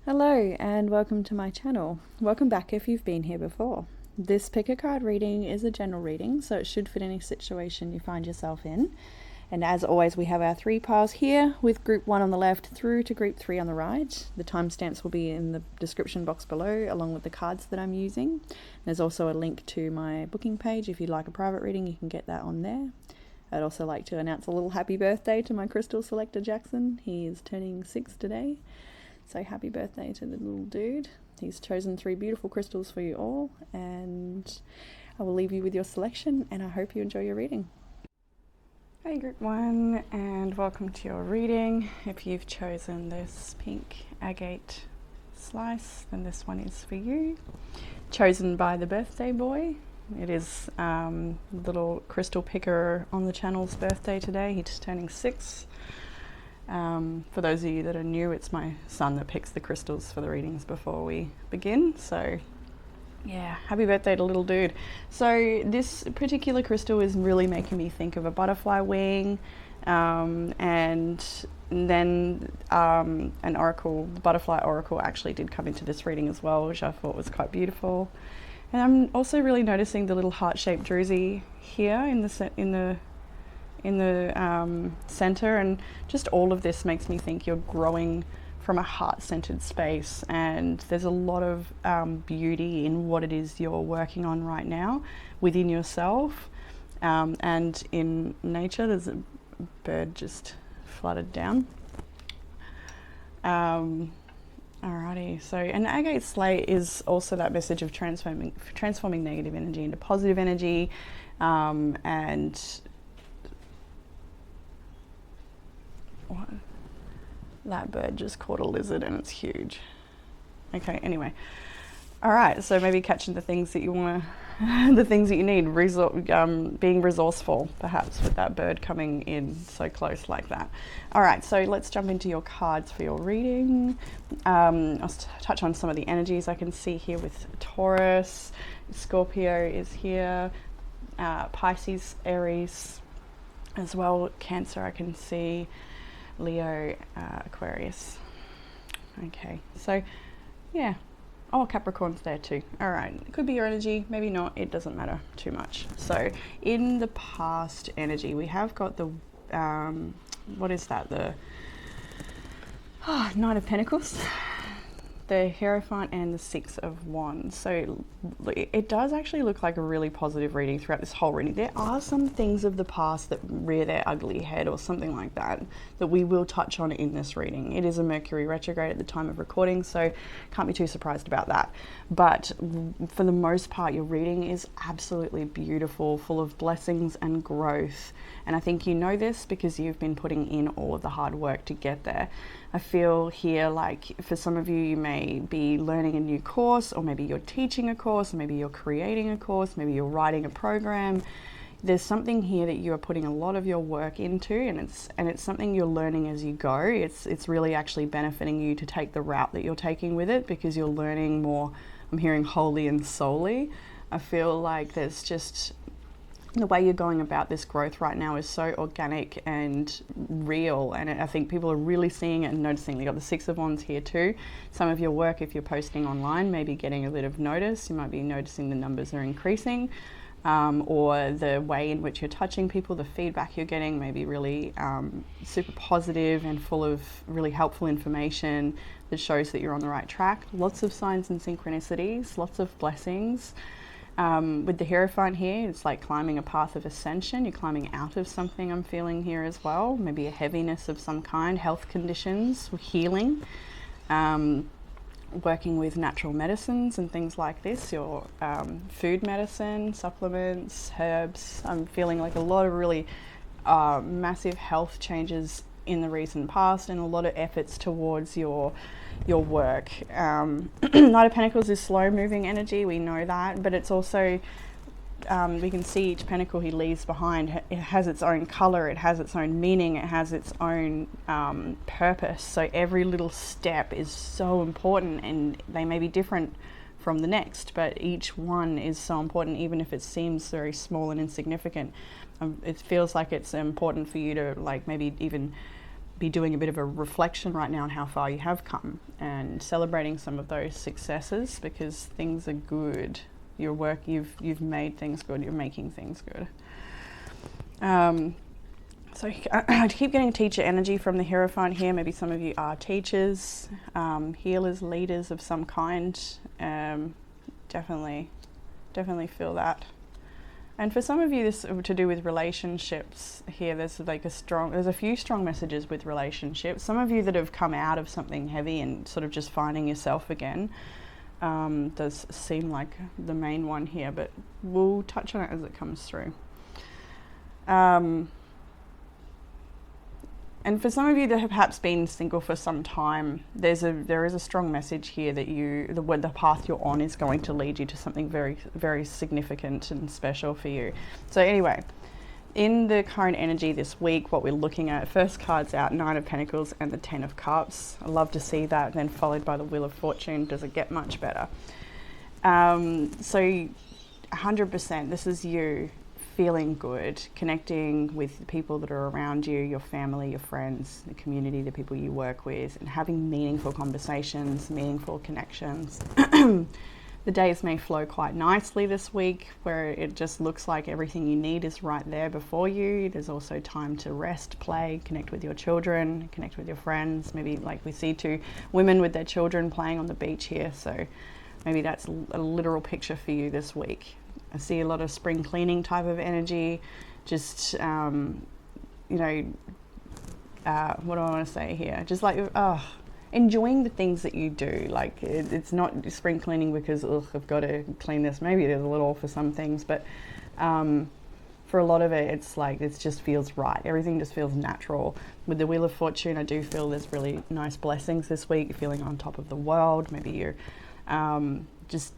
Hello and welcome to my channel. Welcome back if you've been here before. This pick a card reading is a general reading, so it should fit any situation you find yourself in. And as always, we have our 3 piles here with group 1 on the left through to group 3 on the right. The timestamps will be in the description box below along with the cards that I'm using. There's also a link to my booking page. If you'd like a private reading, you can get that on there. I'd also like to announce a little happy birthday to my crystal selector Jackson. He is turning 6 today. So happy birthday to the little dude. He's chosen 3 beautiful crystals for you all, and I will leave you with your selection, and I hope you enjoy your reading. Hey group 1, and welcome to your reading. If you've chosen this pink agate slice, then this one is for you. Chosen by the birthday boy. It is little crystal picker on the channel's birthday today. He's turning 6. For those of you that are new, it's my son that picks the crystals for the readings before we begin. So yeah, happy birthday to little dude. So this particular crystal is really making me think of a butterfly wing, and then an oracle. The butterfly oracle actually did come into this reading as well, which I thought was quite beautiful. And I'm also really noticing the little heart-shaped druzy here in the center, and just all of this makes me think you're growing from a heart-centered space, and there's a lot of beauty in what it is you're working on right now within yourself, and in nature. There's a bird just fluttered down. Alrighty, so an agate slate is also that message of transforming negative energy into positive energy, and what? That bird just caught a lizard and it's huge. Okay, anyway. All right, so maybe catching the things that you want to, the things that you need, being resourceful perhaps with that bird coming in so close like that. All right, so let's jump into your cards for your reading. I'll touch on some of the energies I can see here with Taurus. Scorpio is here, Pisces, Aries as well, Cancer I can see, Leo, Aquarius. Okay, so yeah. Oh, Capricorn's there too. All right, it could be your energy, maybe not, it doesn't matter too much. So in the past energy, we have got the, what is that? The Knight of Pentacles, the Hierophant, and the 6 of Wands. So it does actually look like a really positive reading throughout this whole reading. There are some things of the past that rear their ugly head or something like that that we will touch on in this reading. It is a Mercury retrograde at the time of recording, so can't be too surprised about that. But for the most part, your reading is absolutely beautiful, full of blessings and growth. And I think you know this because you've been putting in all of the hard work to get there. I feel here like for some of you, you may be learning a new course, or maybe you're teaching a course, or maybe you're creating a course, maybe you're writing a program. There's something here that you are putting a lot of your work into, and it's something you're learning as you go. It's really actually benefiting you to take the route that you're taking with it, because you're learning more. I'm hearing wholly and solely. I feel like there's just the way you're going about this growth right now is so organic and real, and I think people are really seeing it and noticing. You got the 6 of Wands here too. Some of your work, if you're posting online, may be getting a bit of notice. You might be noticing the numbers are increasing, or the way in which you're touching people, the feedback you're getting may be really super positive and full of really helpful information that shows that you're on the right track. Lots of signs and synchronicities, lots of blessings. With the Hierophant here, it's like climbing a path of ascension. You're climbing out of something, I'm feeling here as well. Maybe a heaviness of some kind, health conditions, healing, working with natural medicines and things like this, your food medicine, supplements, herbs. I'm feeling like a lot of really massive health changes in the recent past, and a lot of efforts towards your work. Knight of Pentacles is slow moving energy, we know that, but it's also we can see each pentacle he leaves behind, it has its own color, it has its own meaning, it has its own purpose. So every little step is so important, and they may be different from the next, but each one is so important, even if it seems very small and insignificant. It feels like it's important for you to like maybe even be doing a bit of a reflection right now on how far you have come and celebrating some of those successes, because things are good. Your work, you've made things good, you're making things good. So I keep getting teacher energy from the Hierophant here. Maybe some of you are teachers, healers, leaders of some kind. Definitely feel that. And for some of you, this to do with relationships here. There's a few strong messages with relationships. Some of you that have come out of something heavy and sort of just finding yourself again. Does seem like the main one here, but we'll touch on it as it comes through. And for some of you that have perhaps been single for some time, there is a strong message here that the path you're on is going to lead you to something very, very significant and special for you. So anyway, in the current energy this week, what we're looking at, first card's out, 9 of Pentacles and the 10 of Cups. I love to see that, then followed by the Wheel of Fortune. Does it get much better? So 100%, this is you feeling good, connecting with the people that are around you, your family, your friends, the community, the people you work with, and having meaningful conversations, meaningful connections. The days may flow quite nicely this week, where it just looks like everything you need is right there before you. There's also time to rest, play, connect with your children, connect with your friends. Maybe like we see 2 women with their children playing on the beach here, so maybe that's a literal picture for you this week. I see a lot of spring cleaning type of energy, just, what do I want to say here? Just like, enjoying the things that you do. Like it's not spring cleaning because, I've got to clean this. Maybe it is a little for some things, but for a lot of it, it's like, it just feels right. Everything just feels natural. With the Wheel of Fortune, I do feel there's really nice blessings this week. You're feeling on top of the world. Maybe you're just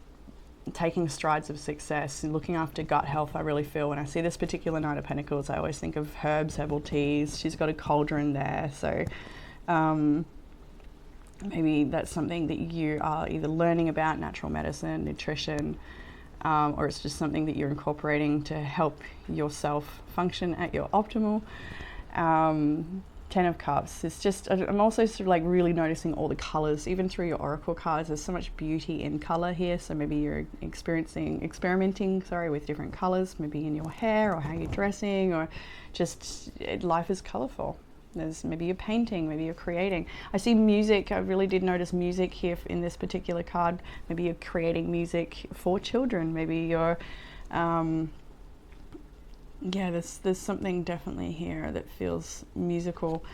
taking strides of success and looking after gut health. I really feel when I see this particular Knight of Pentacles, I always think of herbs, herbal teas. She's got a cauldron there, so maybe that's something that you are either learning about, natural medicine, nutrition, or it's just something that you're incorporating to help yourself function at your optimal. 10 of Cups. It's just, I'm also sort of like really noticing all the colors, even through your oracle cards. There's so much beauty in color here. So maybe you're experimenting with different colors, maybe in your hair or how you're dressing, or just life is colorful. There's maybe you're painting, maybe you're creating. I see music. I really did notice music here in this particular card. Maybe you're creating music for children. Maybe you're there's something definitely here that feels musical.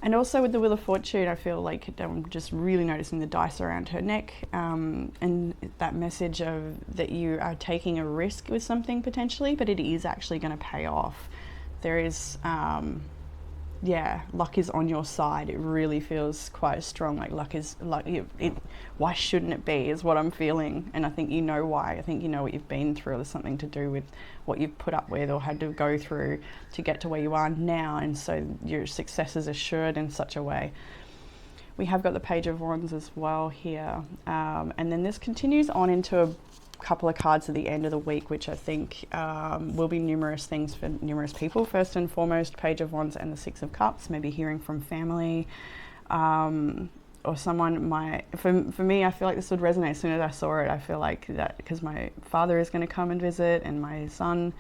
And also with the Wheel of Fortune, I feel like I'm just really noticing the dice around her neck, and that message of that you are taking a risk with something potentially, but it is actually going to pay off. There is luck is on your side. It really feels quite strong. Like luck. Why shouldn't it be? Is what I'm feeling, and I think you know why. I think you know what you've been through. There's something to do with what you've put up with or had to go through to get to where you are now, and so your success is assured in such a way. We have got the Page of Wands as well here, and then this continues on into a couple of cards at the end of the week, which I think will be numerous things for numerous people. First and foremost, Page of Wands and the 6 of Cups, maybe hearing from family, or someone for me, I feel like this would resonate as soon as I saw it. I feel like that because my father is going to come and visit, and my son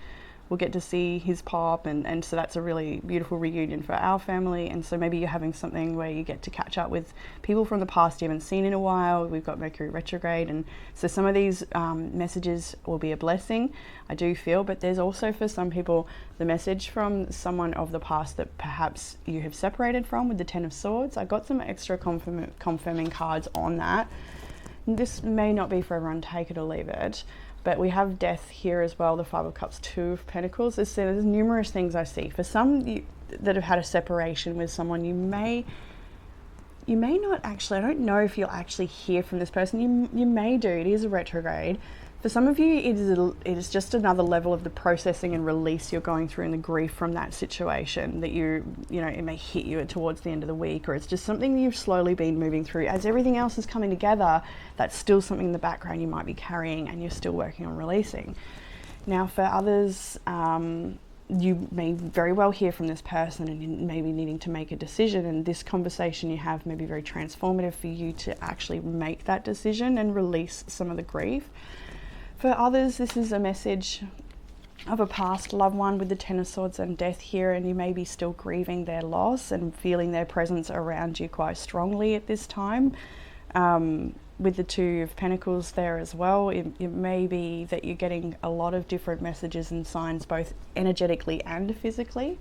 will get to see his pop, and so that's a really beautiful reunion for our family. And so maybe you're having something where you get to catch up with people from the past you haven't seen in a while. We've got Mercury retrograde, and so some of these messages will be a blessing, I do feel, but there's also for some people the message from someone of the past that perhaps you have separated from with the 10 of Swords. I got some extra confirming cards on that. This may not be for everyone, take it or leave it. But we have death here as well, the 5 of Cups, 2 of Pentacles. There's numerous things I see. For some that have had a separation with someone, you may not actually, I don't know if you'll actually hear from this person. You may do, it is a retrograde. For some of you, it is just another level of the processing and release you're going through, and the grief from that situation that it may hit you towards the end of the week, or it's just something that you've slowly been moving through. As everything else is coming together, that's still something in the background you might be carrying and you're still working on releasing. Now for others, you may very well hear from this person and you may be needing to make a decision, and this conversation you have may be very transformative for you to actually make that decision and release some of the grief. For others, this is a message of a past loved one with the Ten of Swords and Death here, and you may be still grieving their loss and feeling their presence around you quite strongly at this time. With the Two of Pentacles there as well, it may be that you're getting a lot of different messages and signs, both energetically and physically,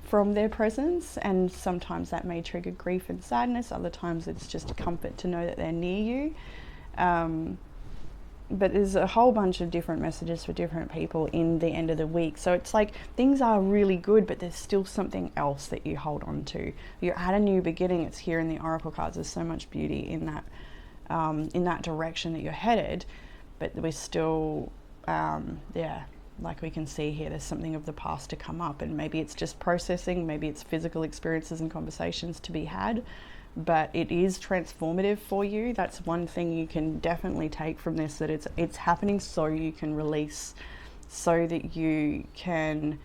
from their presence, and sometimes that may trigger grief and sadness. Other times it's just a comfort to know that they're near you. But there's a whole bunch of different messages for different people in the end of the week. So it's like things are really good, but there's still something else that you hold on to. You're at a new beginning. It's here in the Oracle cards. There's so much beauty in that direction that you're headed, but we're still, like we can see here, there's something of the past to come up, and maybe it's just processing, maybe it's physical experiences and conversations to be had. But it is transformative for you. That's one thing you can definitely take from this, that it's happening so you can release, so that you can,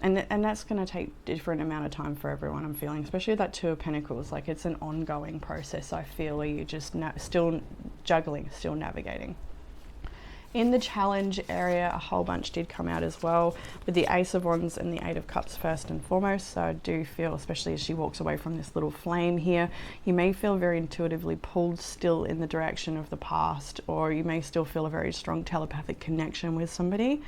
and that's going to take different amount of time for everyone, I'm feeling, especially that Two of Pentacles. Like, it's an ongoing process, I feel, where you're just still juggling, still navigating. In the challenge area, a whole bunch did come out as well, with the Ace of Wands and the Eight of Cups first and foremost. So I do feel, especially as she walks away from this little flame here, you may feel very intuitively pulled still in the direction of the past, or you may still feel a very strong telepathic connection with somebody,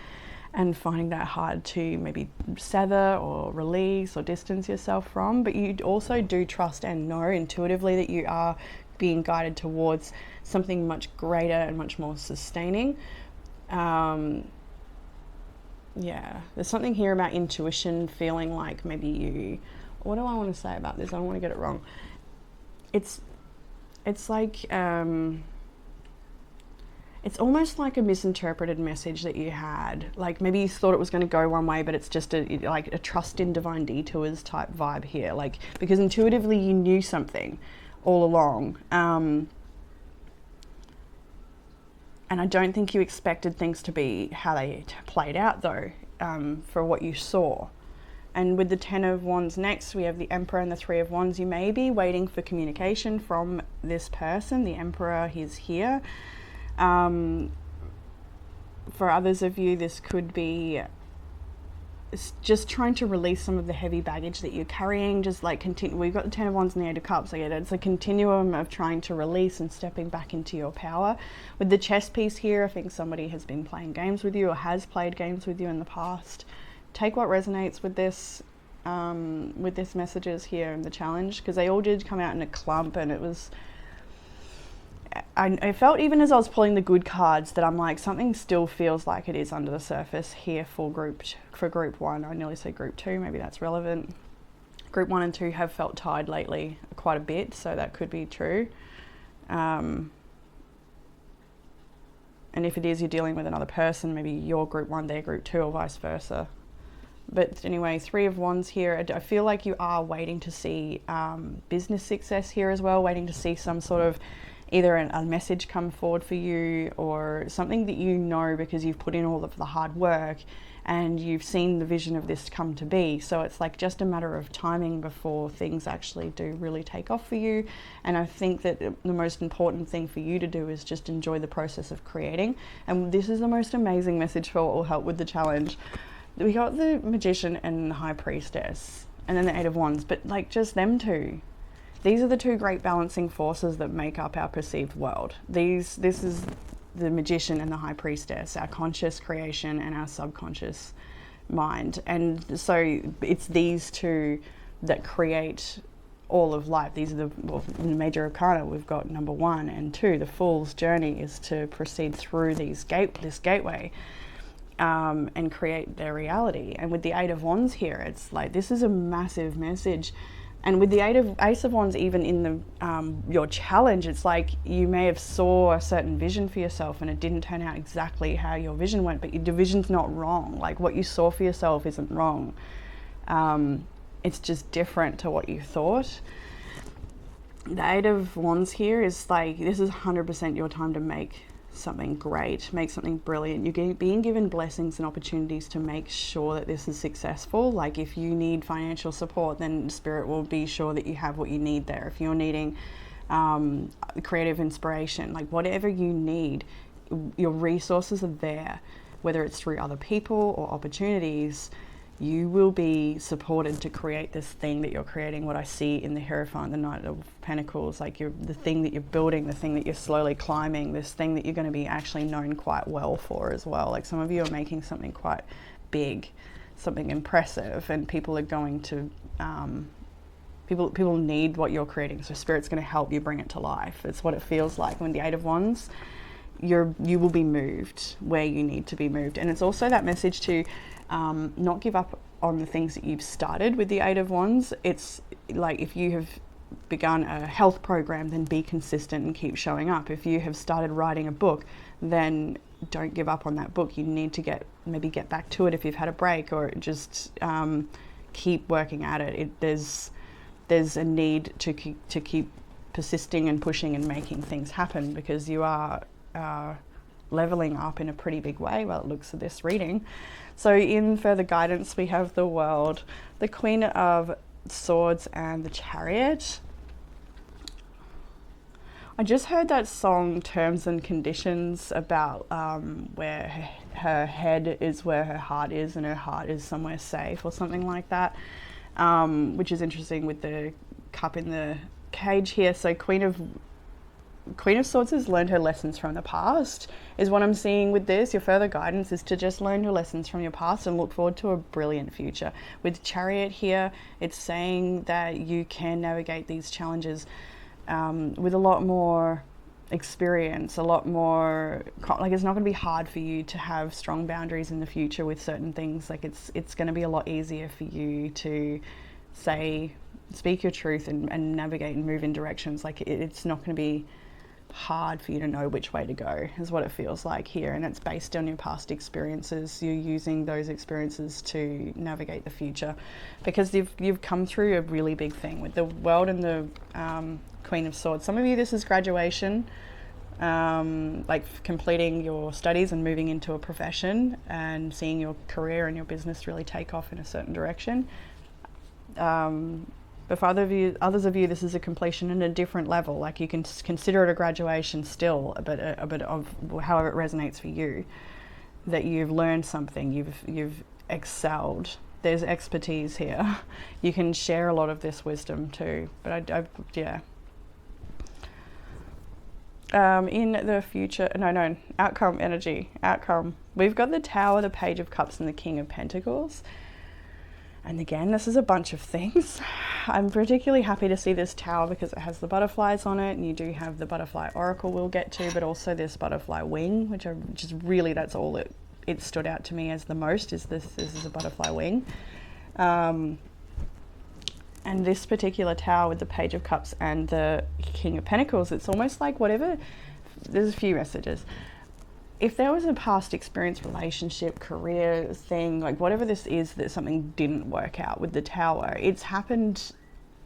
and finding that hard to maybe sever or release or distance yourself from. But you also do trust and know intuitively that you are being guided towards something much greater and much more sustaining. There's something here about intuition, feeling like maybe you, what do I want to say about this? I don't want to get it wrong. It's like, it's almost like a misinterpreted message that you had. Like, maybe you thought it was going to go one way, but it's just like a trust in divine detours type vibe here. Like, because intuitively you knew something all along. And I don't think you expected things to be how they played out, though, for what you saw. And with the Ten of Wands next, we have the Emperor and the Three of Wands. You may be waiting for communication from this person. The Emperor is here. For others of you, this could be just trying to release some of the heavy baggage that you're carrying. Just like we've got the Ten of Wands and the Eight of Cups. It's a continuum of trying to release and stepping back into your power. With the chess piece here, I think somebody has been playing games with you or has played games with you in the past. Take what resonates with this messages here in the challenge, because they all did come out in a clump, and it was, I felt, even as I was pulling the good cards, that I'm like, something still feels like it is under the surface here for group one. I nearly say group two, maybe that's relevant. Group 1 and 2 have felt tied lately quite a bit, so that could be true. And if it is, you're dealing with another person, maybe you're group 1, they're group 2, or vice versa. But anyway, Three of Wands here, I feel like you are waiting to see business success here as well, waiting to see some sort of either a message come forward for you, or something that you know because you've put in all of the hard work and you've seen the vision of this come to be. So it's like just a matter of timing before things actually do really take off for you. And I think that the most important thing for you to do is just enjoy the process of creating. And this is the most amazing message for what will help with the challenge. We got the Magician and the High Priestess, and then the Eight of Wands, but like just them two. These are the two great balancing forces that make up our perceived world. This is the Magician and the High Priestess, our conscious creation and our subconscious mind. And so it's these two that create all of life. These are in the major arcana, we've got number 1 and 2. The Fool's journey is to proceed through this gateway and create their reality. And with the Eight of Wands here, it's like, this is a massive message. And with the Ace of Wands, even in the your challenge, it's like you may have saw a certain vision for yourself and it didn't turn out exactly how your vision went, but your vision's not wrong. Like, what you saw for yourself isn't wrong. It's just different to what you thought. The Eight of Wands here is like, this is 100% your time to make something great, make something brilliant. You're being given blessings and opportunities to make sure that this is successful. Like if you need financial support, then Spirit will be sure that you have what you need there. If you're needing creative inspiration, like whatever you need, your resources are there, whether it's through other people or opportunities. You will be supported to create this thing that you're creating. What I see in the Hierophant, the Knight of Pentacles, like the thing that you're building, the thing that you're slowly climbing, this thing that you're going to be actually known quite well for as well. Like some of you are making something quite big, something impressive, and people are going to, people need what you're creating. So Spirit's going to help you bring it to life. It's what it feels like when the Eight of Wands, you will be moved where you need to be moved. And it's also that message to not give up on the things that you've started with the Eight of Wands. It's like if you have begun a health program, then be consistent and keep showing up. If you have started writing a book, then don't give up on that book. You need to maybe get back to it if you've had a break, or just keep working at it. There's a need to keep persisting and pushing and making things happen, because you are leveling up in a pretty big way by the looks of this reading. So in further guidance, we have the World, the Queen of Swords, and the Chariot. I just heard that song Terms and Conditions about where her head is where her heart is, and her heart is somewhere safe, or something like that, which is interesting with the cup in the cage here. So Queen of Swords has learned her lessons from the past, is what I'm seeing with this. Your further guidance is to just learn your lessons from your past and look forward to a brilliant future. With Chariot here, it's saying that you can navigate these challenges with a lot more experience, a lot more, like it's not going to be hard for you to have strong boundaries in the future with certain things. Like it's going to be a lot easier for you to speak your truth and navigate and move in directions. Like it's not going to be hard for you to know which way to go, is what it feels like here. And it's based on your past experiences. You're using those experiences to navigate the future, because you've come through a really big thing with the World and the Queen of Swords. Some of you, this is graduation, like completing your studies and moving into a profession and seeing your career and your business really take off in a certain direction. But for others of you, this is a completion in a different level. Like you can consider it a graduation still, but of however it resonates for you, that you've learned something, you've excelled. There's expertise here. You can share a lot of this wisdom too. But yeah. In the future, outcome energy, outcome. We've got the Tower, the Page of Cups, and the King of Pentacles. And again, this is a bunch of things. I'm particularly happy to see this Tower because it has the butterflies on it, and you do have the butterfly oracle we'll get to, but also this butterfly wing, which is really, that's all it stood out to me as the most, is this is a butterfly wing. And this particular Tower with the Page of Cups and the King of Pentacles, it's almost like there's a few messages. If there was a past experience, relationship, career thing, like whatever this is, that something didn't work out with the Tower, it's happened.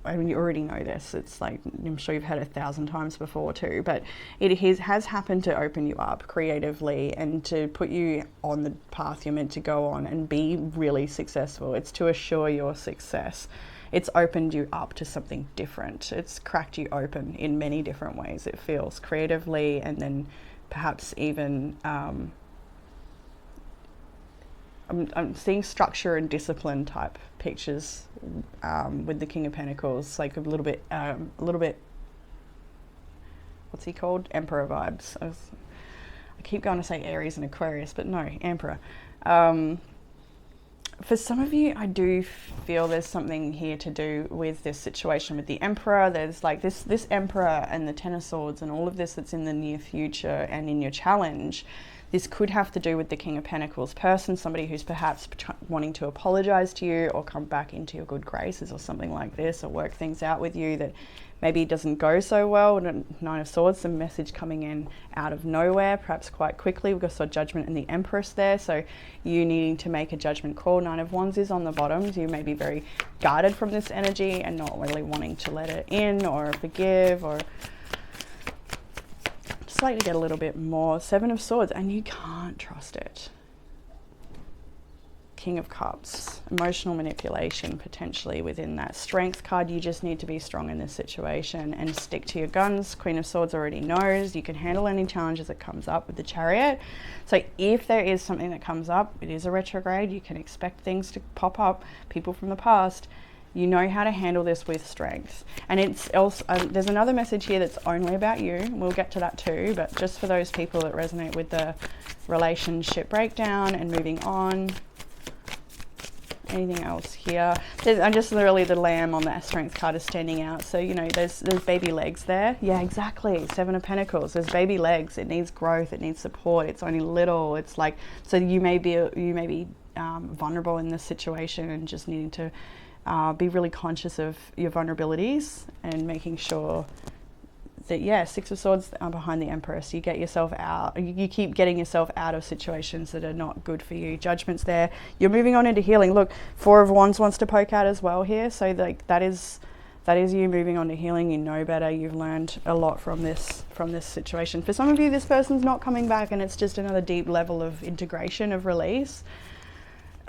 I mean, you already know this. It's like, I'm sure you've heard 1,000 times before too, but it has happened to open you up creatively and to put you on the path you're meant to go on and be really successful. It's to assure your success. It's opened you up to something different. It's cracked you open in many different ways, it feels, creatively, and then perhaps even I'm seeing structure and discipline type pictures with the King of Pentacles, like a little bit what's he called, Emperor vibes. I keep going to say Aries and Aquarius, but no, Emperor. For some of you, I do feel there's something here to do with this situation with the Emperor. There's like this Emperor and the Ten of Swords and all of this that's in the near future and in your challenge. This could have to do with the King of Pentacles person, somebody who's perhaps wanting to apologize to you or come back into your good graces or something like this, or work things out with you that maybe doesn't go so well. Nine of Swords, some message coming in out of nowhere, perhaps quite quickly. We've got Judgment and the Empress there, so you needing to make a judgment call. Nine of Wands is on the bottom, so you may be very guarded from this energy and not really wanting to let it in or forgive, or just like to get a little bit more. Seven of Swords, and you can't trust it. King of Cups, emotional manipulation potentially within that. Strength card, you just need to be strong in this situation and stick to your guns. Queen of Swords already knows you can handle any challenges that comes up with the Chariot. So if there is something that comes up, it is a retrograde, you can expect things to pop up, people from the past. You know how to handle this with strength. And it's also, there's another message here that's only about you. We'll get to that too, but just for those people that resonate with the relationship breakdown and moving on. Anything else here? I'm just literally the lamb on that strength card is standing out. So, you know, there's baby legs there. Yeah, exactly. Seven of Pentacles. There's baby legs. It needs growth. It needs support. It's only little. It's like, so you may be vulnerable in this situation and just needing to be really conscious of your vulnerabilities and making sure that, yeah, Six of Swords behind the Empress. You get yourself out, you keep getting yourself out of situations that are not good for you. Judgment's there. You're moving on into healing. Look, Four of Wands wants to poke out as well here. So like that is you moving on to healing. You know better. You've learned a lot from this situation. For some of you, this person's not coming back and it's just another deep level of integration, of release.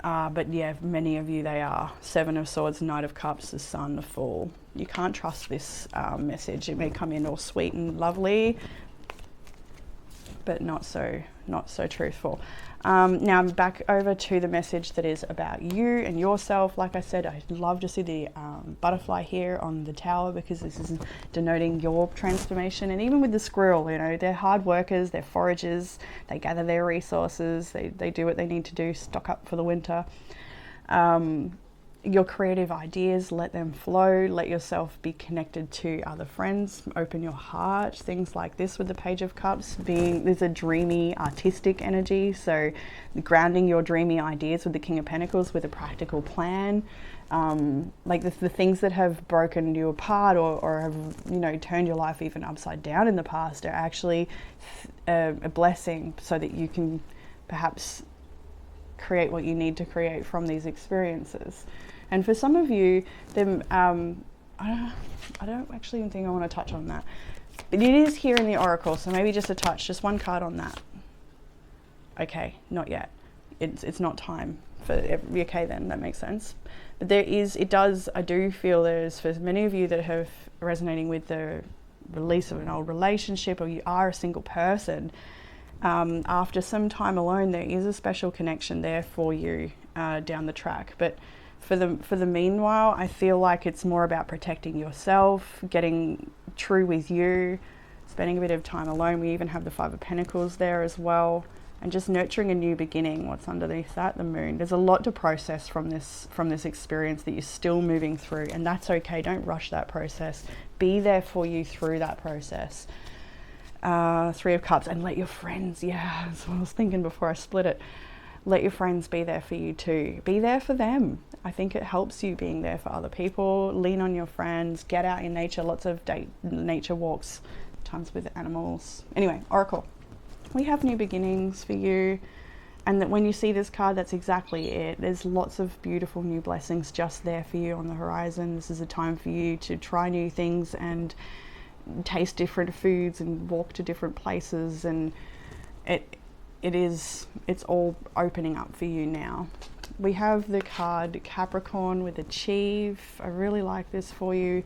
But yeah, many of you, they are. Seven of Swords, Knight of Cups, the Sun, the Fool. You can't trust this message. It may come in all sweet and lovely, but not so truthful. Now back over to the message that is about you and yourself. Like I said, I'd love to see the butterfly here on the tower, because this is denoting your transformation. And even with the squirrel, you know, they're hard workers, they're foragers, they gather their resources, they do what they need to do, stock up for the winter. Your creative ideas, let them flow, let yourself be connected to other friends, open your heart, things like this with the Page of Cups. There's a dreamy, artistic energy, so grounding your dreamy ideas with the King of Pentacles with a practical plan. Like the things that have broken you apart or have, you know, turned your life even upside down in the past are actually a blessing, so that you can perhaps create what you need to create from these experiences. And for some of you, then I don't actually even think I want to touch on that, but it is here in the Oracle, so maybe just a touch, just one card on that. Okay, not yet. It's not time for okay, then that makes sense. But I do feel there's, for many of you that have resonating with the release of an old relationship, or you are a single person, after some time alone, there is a special connection there for you down the track. But for the meanwhile, I feel like it's more about protecting yourself, getting true with you, spending a bit of time alone. We even have the Five of Pentacles there as well, and just nurturing a new beginning. What's underneath that? The Moon. There's a lot to process from this experience that you're still moving through, and that's okay. Don't rush that process. Be there for you through that process. Three of Cups, and let your friends, yeah, that's what I was thinking before I split it. Let your friends be there for you too. Be there for them. I think it helps you being there for other people. Lean on your friends, get out in nature, lots of nature walks, times with animals. Anyway, Oracle, we have new beginnings for you. And that when you see this card, that's exactly it. There's lots of beautiful new blessings just there for you on the horizon. This is a time for you to try new things and taste different foods and walk to different places, and it's all opening up for you now. We have the card Capricorn with Achieve. I really like this for you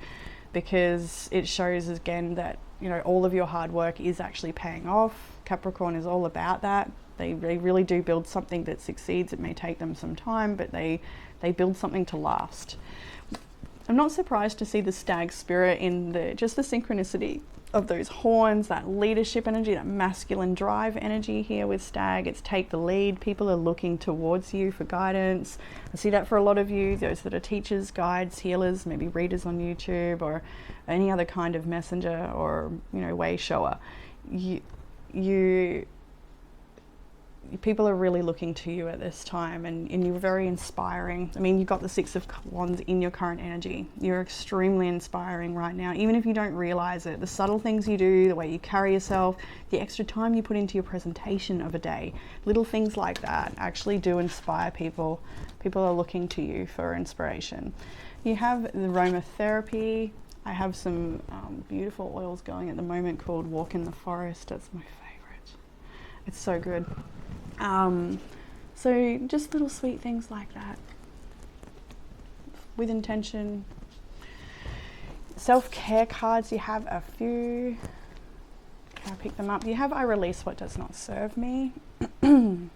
because it shows again that, you know, all of your hard work is actually paying off. Capricorn is all about that. They really do build something that succeeds. It may take them some time, but they build something to last. I'm not surprised to see the stag spirit in just the synchronicity of those horns, that leadership energy, that masculine drive energy here with stag. It's take the lead. People are looking towards you for guidance. I see that for a lot of you, those that are teachers, guides, healers, maybe readers on YouTube or any other kind of messenger or, you know, way shower. People are really looking to you at this time, and you're very inspiring. I mean, you've got the Six of Wands in your current energy. You're extremely inspiring right now, even if you don't realize it. The subtle things you do, the way you carry yourself, the extra time you put into your presentation of a day, little things like that actually do inspire people. People are looking to you for inspiration. You have the aromatherapy I have some beautiful oils going at the moment called Walk in the Forest. That's my favorite. It's so good. So just little sweet things like that with intention. Self-care cards, you have a few. Can I pick them up? You have I release what does not serve me. It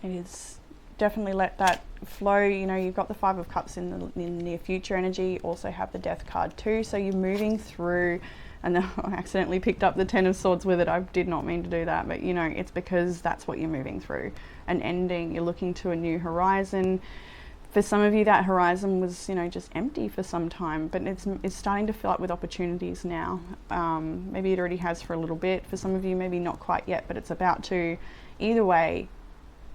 is definitely let that flow. You know, you've got the Five of Cups in the near future energy. You also have the Death card too. So you're moving through, and then I accidentally picked up the Ten of Swords with it. I did not mean to do that, but you know, it's because that's what you're moving through. An ending, you're looking to a new horizon. For some of you, that horizon was, you know, just empty for some time, but it's starting to fill up with opportunities now. Maybe it already has for a little bit. For some of you, maybe not quite yet, but it's about to. Either way,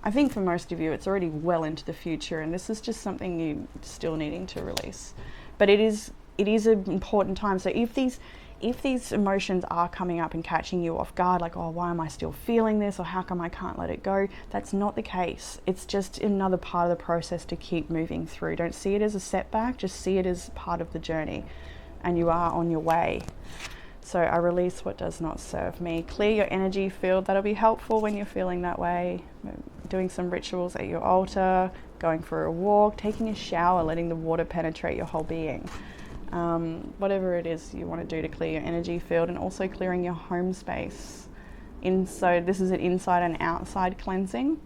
I think for most of you, it's already well into the future, and this is just something you're still needing to release. But it is an important time. So if these emotions are coming up and catching you off guard, like, oh, why am I still feeling this? Or how come I can't let it go? That's not the case. It's just another part of the process to keep moving through. Don't see it as a setback, just see it as part of the journey, and you are on your way. So I release what does not serve me. Clear your energy field. That'll be helpful when you're feeling that way. Doing some rituals at your altar, going for a walk, taking a shower, letting the water penetrate your whole being. Whatever it is you want to do to clear your energy field, and also clearing your home space. So this is an inside and outside cleansing.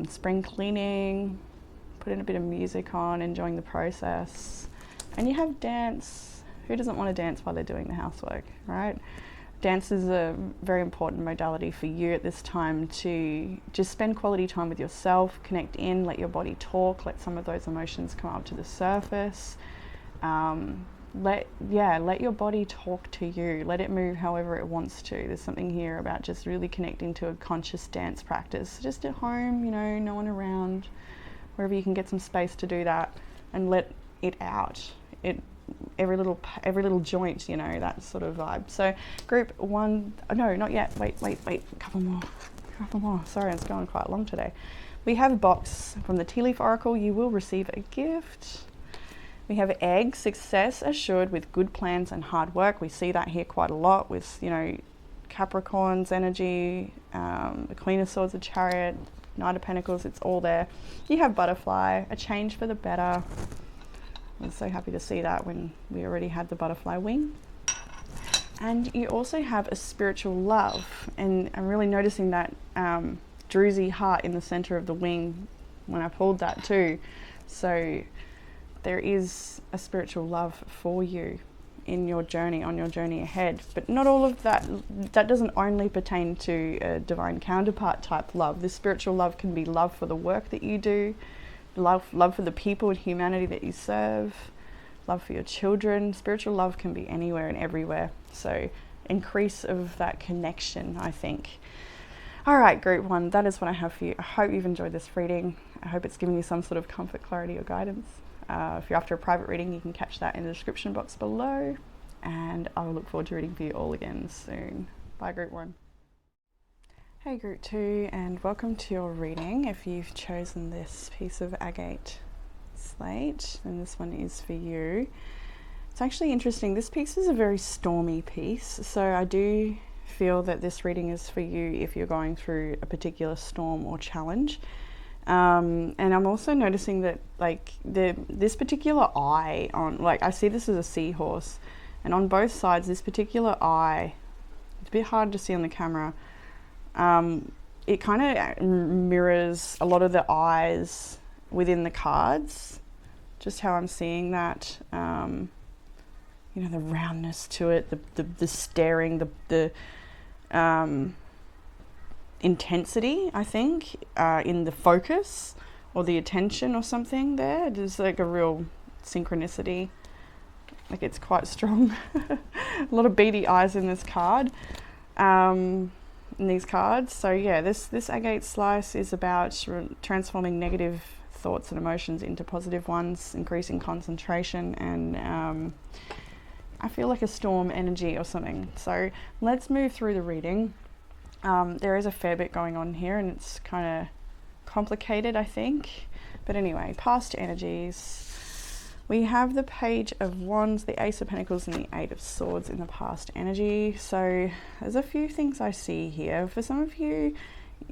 Spring cleaning, putting a bit of music on, enjoying the process. And you have dance. Who doesn't want to dance while they're doing the housework, right? Dance is a very important modality for you at this time to just spend quality time with yourself, connect in, let your body talk, let some of those emotions come up to the surface. Let your body talk to you. Let it move however it wants to. There's something here about just really connecting to a conscious dance practice. Just at home, you know, no one around, wherever you can get some space to do that, and let it out. Every little joint, you know, that sort of vibe. So group one, no, not yet. Wait, a couple more. Sorry, it's going quite long today. We have a box from the Tea Leaf Oracle. You will receive a gift. We have egg, success assured with good plans and hard work. We see that here quite a lot with, you know, Capricorn's energy, the Queen of Swords, the Chariot, Knight of Pentacles, it's all there. You have butterfly, a change for the better. I'm so happy to see that when we already had the butterfly wing. And you also have a spiritual love, and I'm really noticing that druzy heart in the center of the wing when I pulled that too. So there is a spiritual love for you in your journey, on your journey ahead. But not all of that doesn't only pertain to a divine counterpart type love. This spiritual love can be love for the work that you do, love for the people and humanity that you serve, love for your children. Spiritual love can be anywhere and everywhere. So increase of that connection, I think. All right, group one, that is what I have for you. I hope you've enjoyed this reading. I hope it's given you some sort of comfort, clarity, or guidance. If you're after a private reading, you can catch that in the description box below. And I will look forward to reading for you all again soon. Bye, group one. Hey group 2, and welcome to your reading. If you've chosen this piece of agate slate, then this one is for you. It's actually interesting. This piece is a very stormy piece, so I do feel that this reading is for you if you're going through a particular storm or challenge. And I'm also noticing that like this particular eye on, like, I see this as a seahorse, and on both sides this particular eye, it's a bit hard to see on the camera. It kind of mirrors a lot of the eyes within the cards, just how I'm seeing that, you know, the roundness to it, the staring, the intensity, I think, in the focus or the attention or something there. There's like a real synchronicity, like it's quite strong. A lot of beady eyes in this card. In these cards. So yeah, this agate slice is about transforming negative thoughts and emotions into positive ones, increasing concentration, and I feel like a storm energy or something. So let's move through the reading. There is a fair bit going on here, and it's kind of complicated, I think. But anyway, past energies. We have the Page of Wands, the Ace of Pentacles, and the Eight of Swords in the past energy. So there's a few things I see here. For some of you,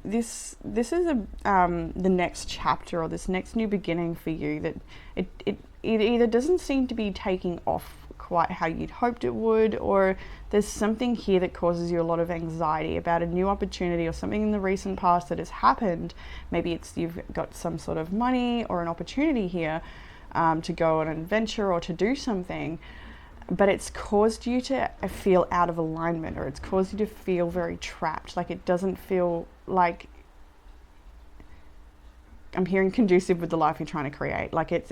this is the next chapter or this next new beginning for you, that it either doesn't seem to be taking off quite how you'd hoped it would, or there's something here that causes you a lot of anxiety about a new opportunity or something in the recent past that has happened. Maybe it's you've got some sort of money or an opportunity here to go on an adventure or to do something, but it's caused you to feel out of alignment, or it's caused you to feel very trapped. Like it doesn't feel like, I'm hearing, conducive with the life you're trying to create. Like it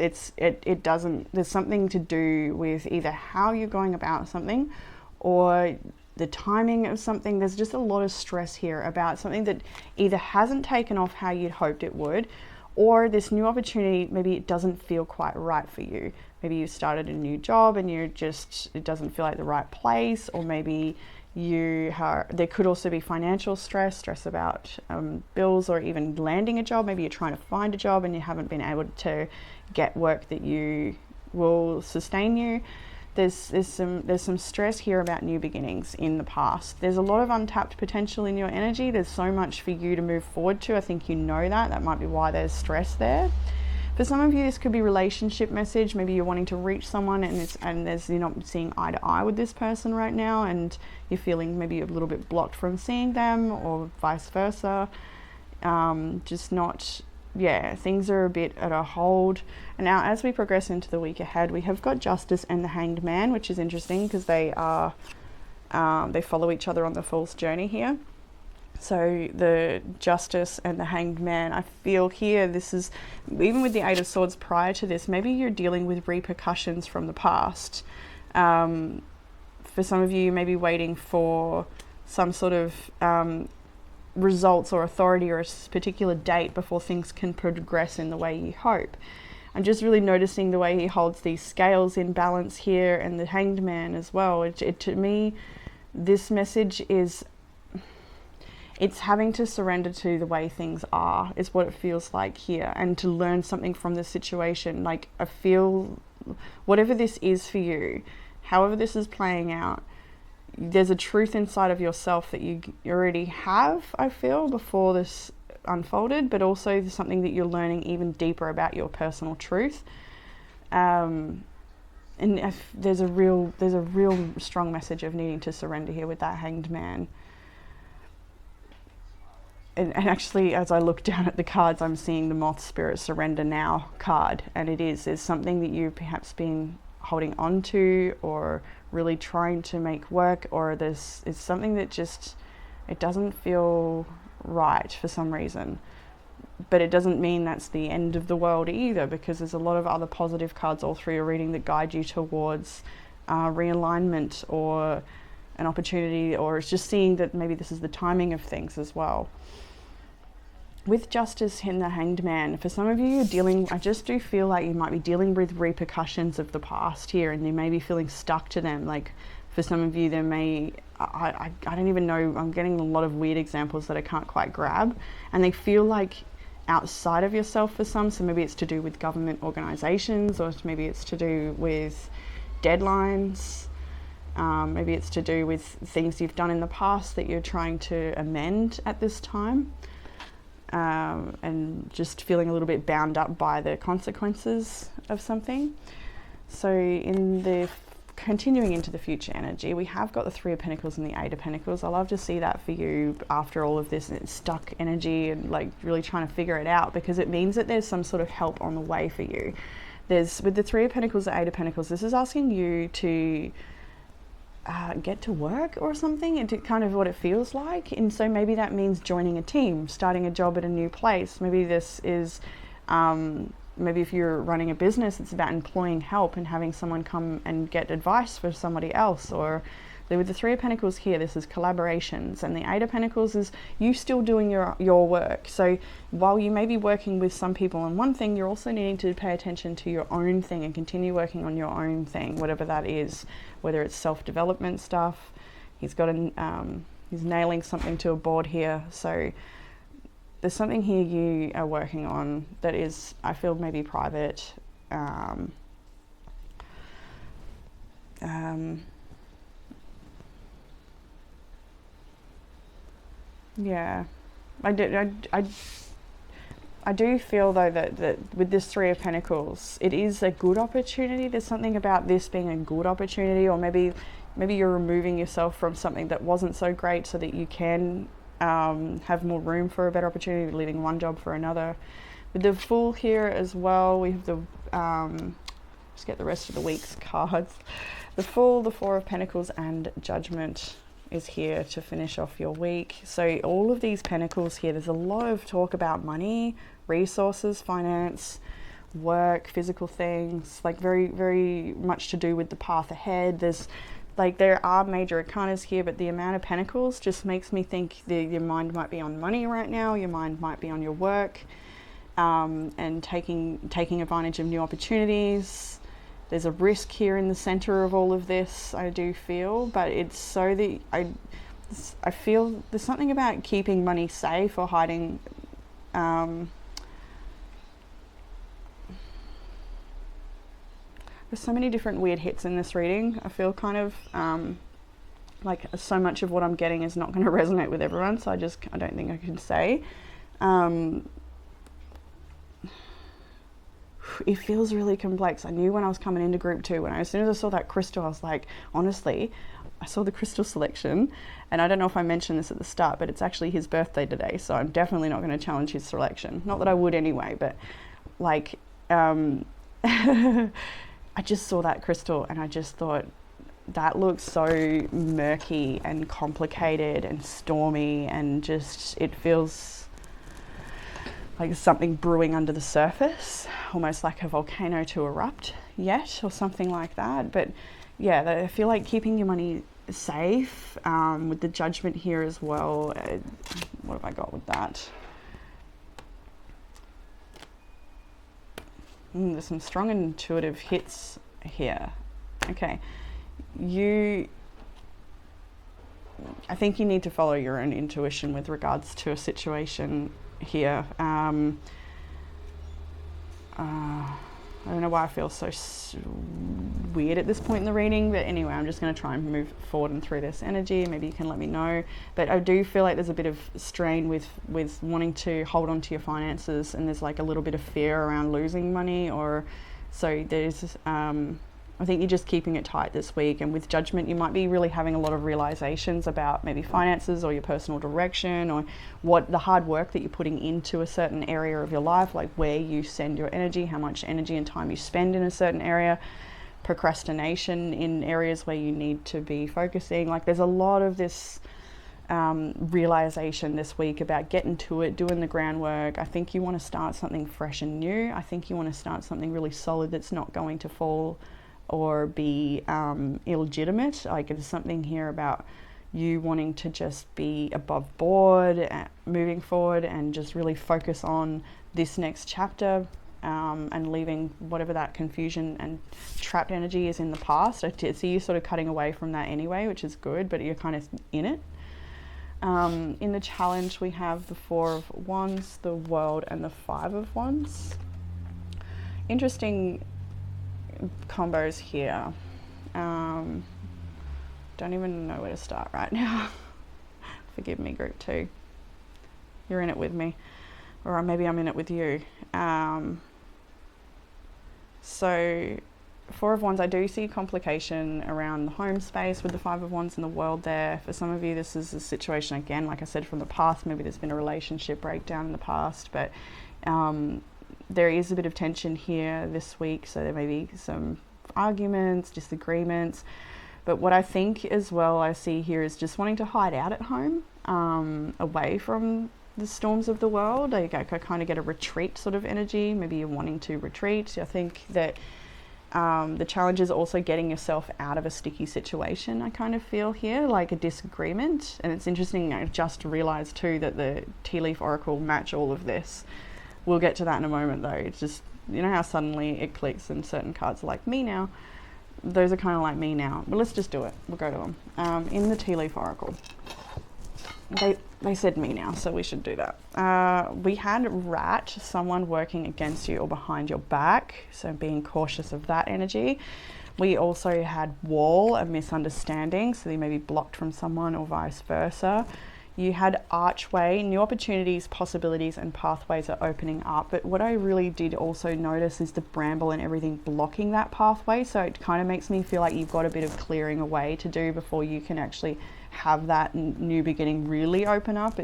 doesn't, there's something to do with either how you're going about something or the timing of something. There's just a lot of stress here about something that either hasn't taken off how you'd hoped it would, or this new opportunity, maybe it doesn't feel quite right for you. Maybe you started a new job and it doesn't feel like the right place, or maybe there could also be financial stress about bills, or even landing a job. Maybe you're trying to find a job and you haven't been able to get work that you will sustain you. There's some stress here about new beginnings in the past. There's a lot of untapped potential in your energy. There's so much for you to move forward to. I think you know that might be why there's stress there. For some of you, this could be relationship message. Maybe you're wanting to reach someone and you're not seeing eye to eye with this person right now, and you're feeling maybe a little bit blocked from seeing them, or vice versa. Things are a bit at a hold. And now as we progress into the week ahead, we have got Justice and the Hanged Man, which is interesting because they follow each other on the Fool's journey here. So the Justice and the Hanged Man, I feel here, this is, even with the Eight of Swords prior to this, maybe you're dealing with repercussions from the past. For some of you, you may be waiting for some sort of results or authority or a particular date before things can progress in the way you hope. I'm just really noticing the way he holds these scales in balance here, and the Hanged Man as well. To me, this message is, it's having to surrender to the way things are, is what it feels like here, and to learn something from the situation. Like, I feel, whatever this is for you, however this is playing out, there's a truth inside of yourself that you already have, I feel, before this unfolded, but also there's something that you're learning even deeper about your personal truth. And there's a real strong message of needing to surrender here with that Hanged Man. And actually, as I look down at the cards, I'm seeing the Moth Spirit Surrender Now card, and there's something that you've perhaps been holding on to or really trying to make work, or it's something that just, it doesn't feel right for some reason. But it doesn't mean that's the end of the world either, because there's a lot of other positive cards all through your reading that guide you towards realignment or an opportunity, or it's just seeing that maybe this is the timing of things as well. With Justice in the Hanged Man, for some of you, you're dealing, I just do feel like you might be dealing with repercussions of the past here, and you may be feeling stuck to them. Like, for some of you, there may, I don't even know, I'm getting a lot of weird examples that I can't quite grab, and they feel like outside of yourself for some. So maybe it's to do with government organizations, or maybe it's to do with deadlines. Maybe it's to do with things you've done in the past that you're trying to amend at this time. And just feeling a little bit bound up by the consequences of something. So in the continuing into the future energy, we have got the Three of Pentacles and the Eight of Pentacles. I love to see that for you after all of this stuck energy and like really trying to figure it out, because it means that there's some sort of help on the way for you. With the Three of Pentacles, the Eight of Pentacles, this is asking you to get to work or something, into kind of what it feels like. And so maybe that means joining a team, starting a job at a new place. Maybe this is maybe if you're running a business, it's about employing help and having someone come and get advice for somebody else. Or with the Three of Pentacles here, this is collaborations, and the Eight of Pentacles is you still doing your work. So while you may be working with some people on one thing, you're also needing to pay attention to your own thing and continue working on your own thing, whatever that is, whether it's self-development stuff. He's nailing something to a board here. So there's something here you are working on that is, I feel, maybe private. Yeah, I do feel though that with this Three of Pentacles, it is a good opportunity. There's something about this being a good opportunity, or maybe you're removing yourself from something that wasn't so great so that you can have more room for a better opportunity, leaving one job for another. With the Fool here as well, we have the, just get the rest of the week's cards. The Fool, the Four of Pentacles, and Judgment is here to finish off your week. So all of these pentacles here, there's a lot of talk about money, resources, finance, work, physical things, like very, very much to do with the path ahead. There's like, there are major arcanas here, but the amount of pentacles just makes me think that your mind might be on money right now, your mind might be on your work, and taking advantage of new opportunities. There's a risk here in the center of all of this, I do feel, but it's so that I feel there's something about keeping money safe or hiding. There's so many different weird hits in this reading. I feel kind of like so much of what I'm getting is not going to resonate with everyone, so I don't think I can say. It feels really complex. I knew when I was coming into group 2, as soon as I saw that crystal, I was like, honestly, I saw the crystal selection, and I don't know if I mentioned this at the start, but it's actually his birthday today, so I'm definitely not going to challenge his selection. Not that I would anyway, but like, I just saw that crystal and I just thought, that looks so murky and complicated and stormy, and just, it feels like something brewing under the surface, almost like a volcano to erupt yet, or something like that. But yeah, I feel like keeping your money safe, with the Judgment here as well. What have I got with that? There's some strong intuitive hits here. Okay, I think you need to follow your own intuition with regards to a situation here. I don't know why I feel so weird at this point in the reading, but anyway, I'm just going to try and move forward and through this energy. Maybe you can let me know. But I do feel like there's a bit of strain with wanting to hold on to your finances, and there's like a little bit of fear around losing money, or so there's I think you're just keeping it tight this week. And with Judgment, you might be really having a lot of realizations about maybe finances or your personal direction, or what the hard work that you're putting into a certain area of your life, like where you send your energy, how much energy and time you spend in a certain area, procrastination in areas where you need to be focusing. Like, there's a lot of this realization this week about getting to it, doing the groundwork. I think you want to start something fresh and new. I think you want to start something really solid that's not going to fall or be illegitimate. Like, there's something here about you wanting to just be above board, moving forward, and just really focus on this next chapter, and leaving whatever that confusion and trapped energy is in the past. I see you sort of cutting away from that anyway, which is good, but you're kind of in it. In the challenge, we have the Four of Wands, the World, and the Five of Wands. Interesting combos here. Don't even know where to start right now. Forgive me, group 2. You're in it with me, or maybe I'm in it with you. So Four of Wands, I do see complication around the home space with the Five of Wands and the World there. For some of you, this is a situation, again, like I said, from the past. Maybe there's been a relationship breakdown in the past, but there is a bit of tension here this week, so there may be some arguments, disagreements. But what I think as well I see here is just wanting to hide out at home, away from the storms of the world. Like, I kind of get a retreat sort of energy. Maybe you're wanting to retreat. I think that the challenge is also getting yourself out of a sticky situation, I kind of feel here, like a disagreement. And it's interesting, I just realized too that the tea leaf oracle match all of this. We'll get to that in a moment though. It's just, you know how suddenly it clicks and certain cards are like me now. Those are kind of like me now. But let's just do it. We'll go to them. In the tea leaf oracle, they said me now, so we should do that. We had someone working against you or behind your back, so being cautious of that energy. We also had wall, a misunderstanding, so they may be blocked from someone or vice versa. You had archway, new opportunities, possibilities, and pathways are opening up. But what I really did also notice is the bramble and everything blocking that pathway. So it kind of makes me feel like you've got a bit of clearing away to do before you can actually have that new beginning really open up.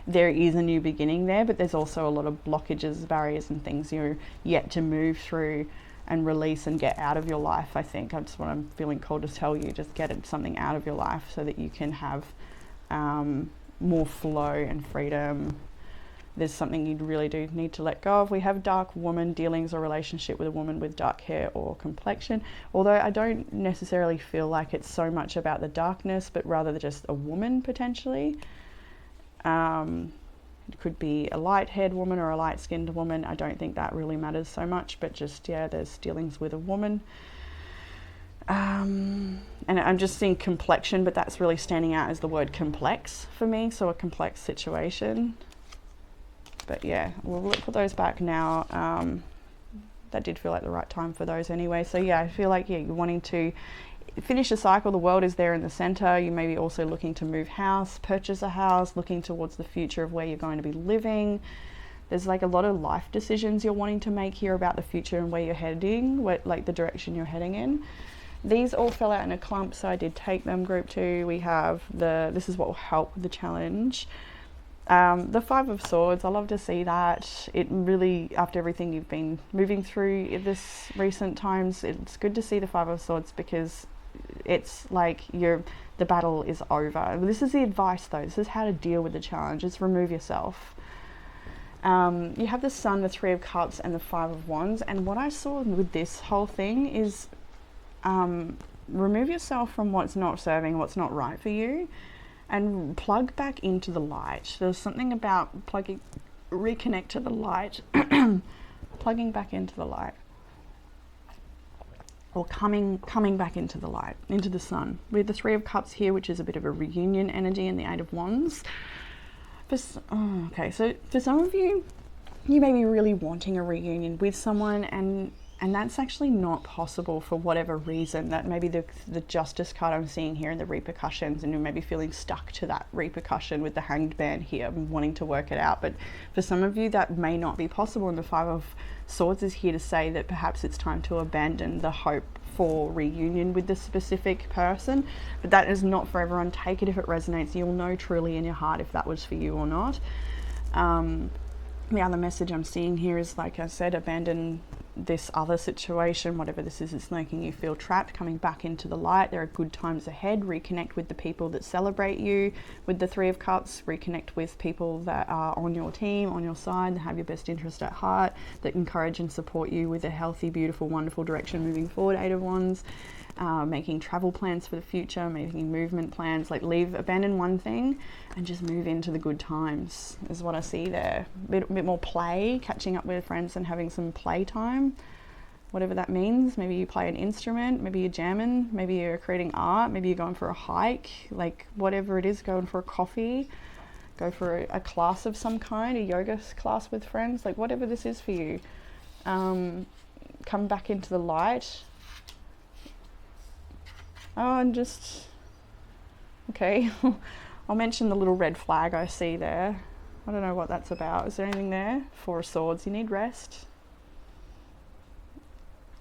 There is a new beginning there, but there's also a lot of blockages, barriers, and things you're yet to move through and release and get out of your life. I think that's what I'm feeling called to tell you. Just get something out of your life so that you can have more flow and freedom. There's something you really do need to let go of. We have dark woman dealings or relationship with a woman with dark hair or complexion, although I don't necessarily feel like it's so much about the darkness, but rather just a woman potentially. It could be a light-haired woman or a light-skinned woman. I don't think that really matters so much, but just, yeah, there's dealings with a woman. And I'm just seeing complexion, but that's really standing out as the word complex for me, so a complex situation. But yeah, we'll put those back now. That did feel like the right time for those anyway. So yeah, I feel like, yeah, you're wanting to finish a cycle. The world is there in the center. You may be also looking to move house, purchase a house, looking towards the future of where you're going to be living. There's like a lot of life decisions you're wanting to make here about the future and where you're heading, like the direction you're heading in. These all fell out in a clump, so I did take them. Group 2, we have this is what will help with the challenge. The Five of Swords, I love to see that. It really, after everything you've been moving through in this recent times, it's good to see the Five of Swords because it's like the battle is over. This is the advice though. This is how to deal with the challenge. It's remove yourself. You have the Sun, the Three of Cups, and the Five of Wands. And what I saw with this whole thing is remove yourself from what's not serving, what's not right for you, and plug back into the light. There's something about reconnect to the light, plugging back into the light, or coming back into the light, into the sun. With the Three of Cups here, which is a bit of a reunion energy, and the Eight of Wands. Okay, so for some of you, you may be really wanting a reunion with someone, and that's actually not possible for whatever reason. That maybe the Justice card I'm seeing here and the repercussions, and you may be feeling stuck to that repercussion with the Hanged Man here, wanting to work it out. But for some of you, that may not be possible, and the Five of Swords is here to say that perhaps it's time to abandon the hope for reunion with this specific person. But that is not for everyone. Take it if it resonates. You'll know truly in your heart if that was for you or not. The other message I'm seeing here is, like I said, abandon this other situation, whatever this is, it's making you feel trapped, coming back into the light. There are good times ahead. Reconnect with the people that celebrate you. With the Three of Cups, reconnect with people that are on your team, on your side, that have your best interest at heart, that encourage and support you with a healthy, beautiful, wonderful direction moving forward. Eight of Wands. Making travel plans for the future, making movement plans, like abandon one thing and just move into the good times is what I see there. A bit more play, catching up with friends and having some play time, whatever that means. Maybe you play an instrument, maybe you're jamming, maybe you're creating art, maybe you're going for a hike, like whatever it is, going for a coffee, go for a class of some kind, a yoga class with friends, like whatever this is for you. Come back into the light. Oh, and just, okay, I'll mention the little red flag I see there. I don't know what that's about. Is there anything there? Four of Swords, you need rest.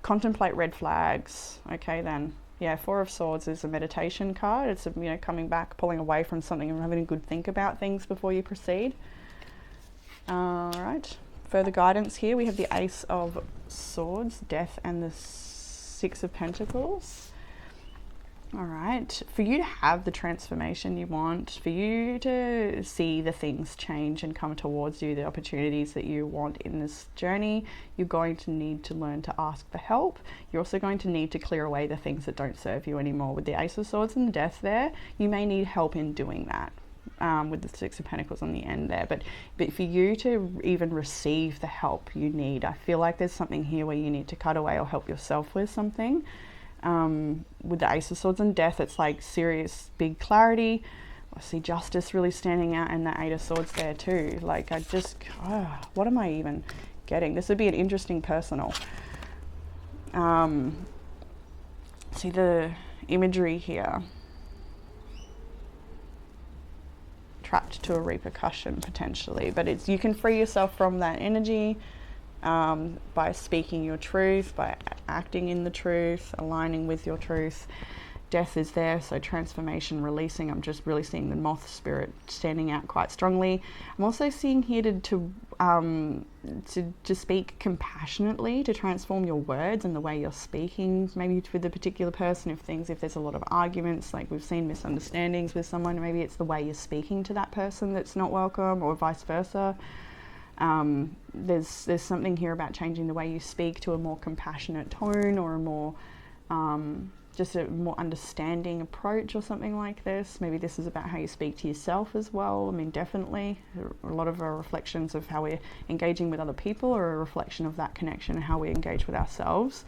Contemplate red flags. Okay then. Yeah, Four of Swords is a meditation card. It's, coming back, pulling away from something and having a good think about things before you proceed. All right. Further guidance here, we have the Ace of Swords, Death, and the Six of Pentacles. All right, for you to have the transformation you want, for you to see the things change and come towards you, the opportunities that you want in this journey, you're going to need to learn to ask for help. You're also going to need to clear away the things that don't serve you anymore. With the Ace of Swords and the Death there, you may need help in doing that. With the Six of Pentacles on the end there, but for you to even receive the help you need, I feel like there's something here where you need to cut away or help yourself with something. With the Ace of Swords and Death, it's like serious big clarity. I see justice really standing out, and the Eight of Swords there too. Like what am I even getting? This would be an interesting personal. See the imagery here, trapped to a repercussion potentially, but it's, you can free yourself from that energy by speaking your truth, by acting in the truth, aligning with your truth. Death is there, so transformation, releasing. I'm just really seeing the moth spirit standing out quite strongly. I'm also seeing here to speak compassionately, to transform your words and the way you're speaking, maybe with a particular person. If there's a lot of arguments, like we've seen misunderstandings with someone, maybe it's the way you're speaking to that person that's not welcome, or vice versa. There's something here about changing the way you speak to a more compassionate tone, or a more just a more understanding approach, or something like this. Maybe this is about how you speak to yourself as well. I mean, definitely a lot of our reflections of how we're engaging with other people are a reflection of that connection and how we engage with ourselves.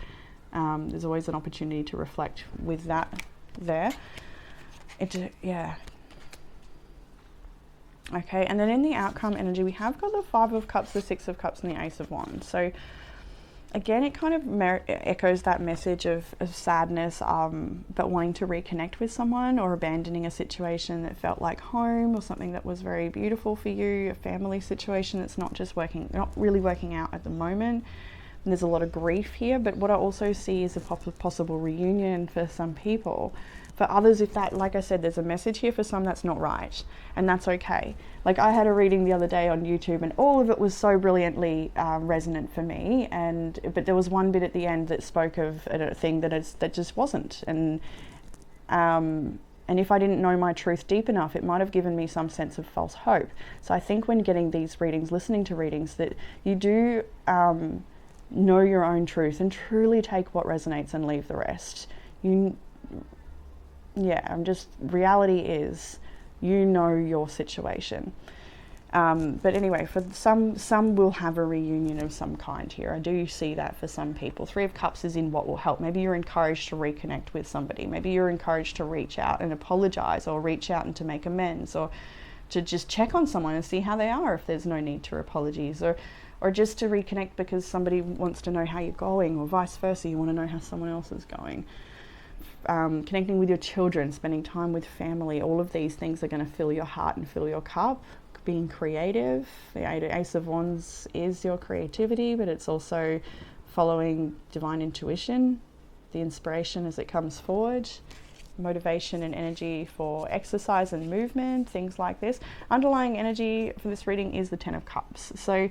There's always an opportunity to reflect with that there. Yeah. Okay, and then in the outcome energy, we have got the Five of Cups, the Six of Cups, and the Ace of Wands. So again, it kind of echoes that message of sadness, but wanting to reconnect with someone, or abandoning a situation that felt like home, or something that was very beautiful for you, a family situation that's not really working out at the moment. And there's a lot of grief here, but what I also see is a possible reunion for some people. For others, if that, like I said, there's a message here for some that's not right, and that's okay. Like, I had a reading the other day on YouTube, and all of it was so brilliantly resonant for me, but there was one bit at the end that spoke of a thing that just wasn't, and if I didn't know my truth deep enough, it might have given me some sense of false hope. So I think when getting these readings, listening to readings, that you do know your own truth and truly take what resonates and leave the rest. Reality is, you know your situation. But anyway, for some will have a reunion of some kind here. I do see that for some people. Three of Cups is in what will help. Maybe you're encouraged to reconnect with somebody. Maybe you're encouraged to reach out and apologize, or reach out and to make amends, or to just check on someone and see how they are if there's no need for apologies, or just to reconnect because somebody wants to know how you're going, or vice versa, you want to know how someone else is going. Connecting with your children, spending time with family, all of these things are going to fill your heart and fill your cup. Being creative, the Ace of Wands is your creativity, but it's also following divine intuition, the inspiration as it comes forward, motivation and energy for exercise and movement, things like this. Underlying energy for this reading is the Ten of Cups. So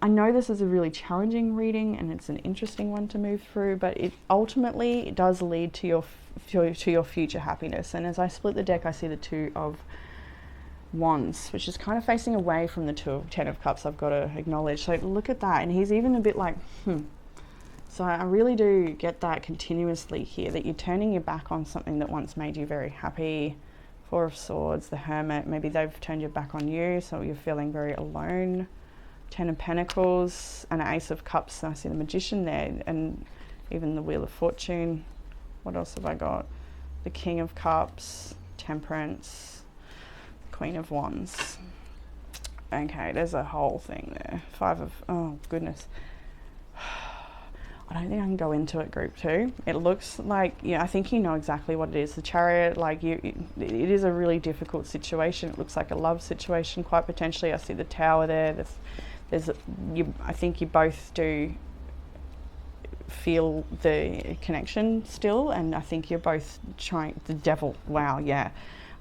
I know this is a really challenging reading, and it's an interesting one to move through, but it ultimately does lead to your future happiness. And as I split the deck, I see the Two of Wands, which is kind of facing away from the Ten of Cups, I've got to acknowledge. So look at that, and he's even a bit like, So I really do get that continuously here, that you're turning your back on something that once made you very happy. Four of Swords, the Hermit, maybe they've turned your back on you, so you're feeling very alone. Ten of Pentacles and an Ace of Cups. I see the Magician there, and even the Wheel of Fortune. What else have I got? The King of Cups, Temperance, Queen of Wands. Okay, there's a whole thing there. Oh goodness. I don't think I can go into it, group two. It looks like, I think you know exactly what it is. The Chariot, it is a really difficult situation. It looks like a love situation, quite potentially. I see the Tower there. I think you both do feel the connection still, and I think you're both trying, the Devil, wow, yeah.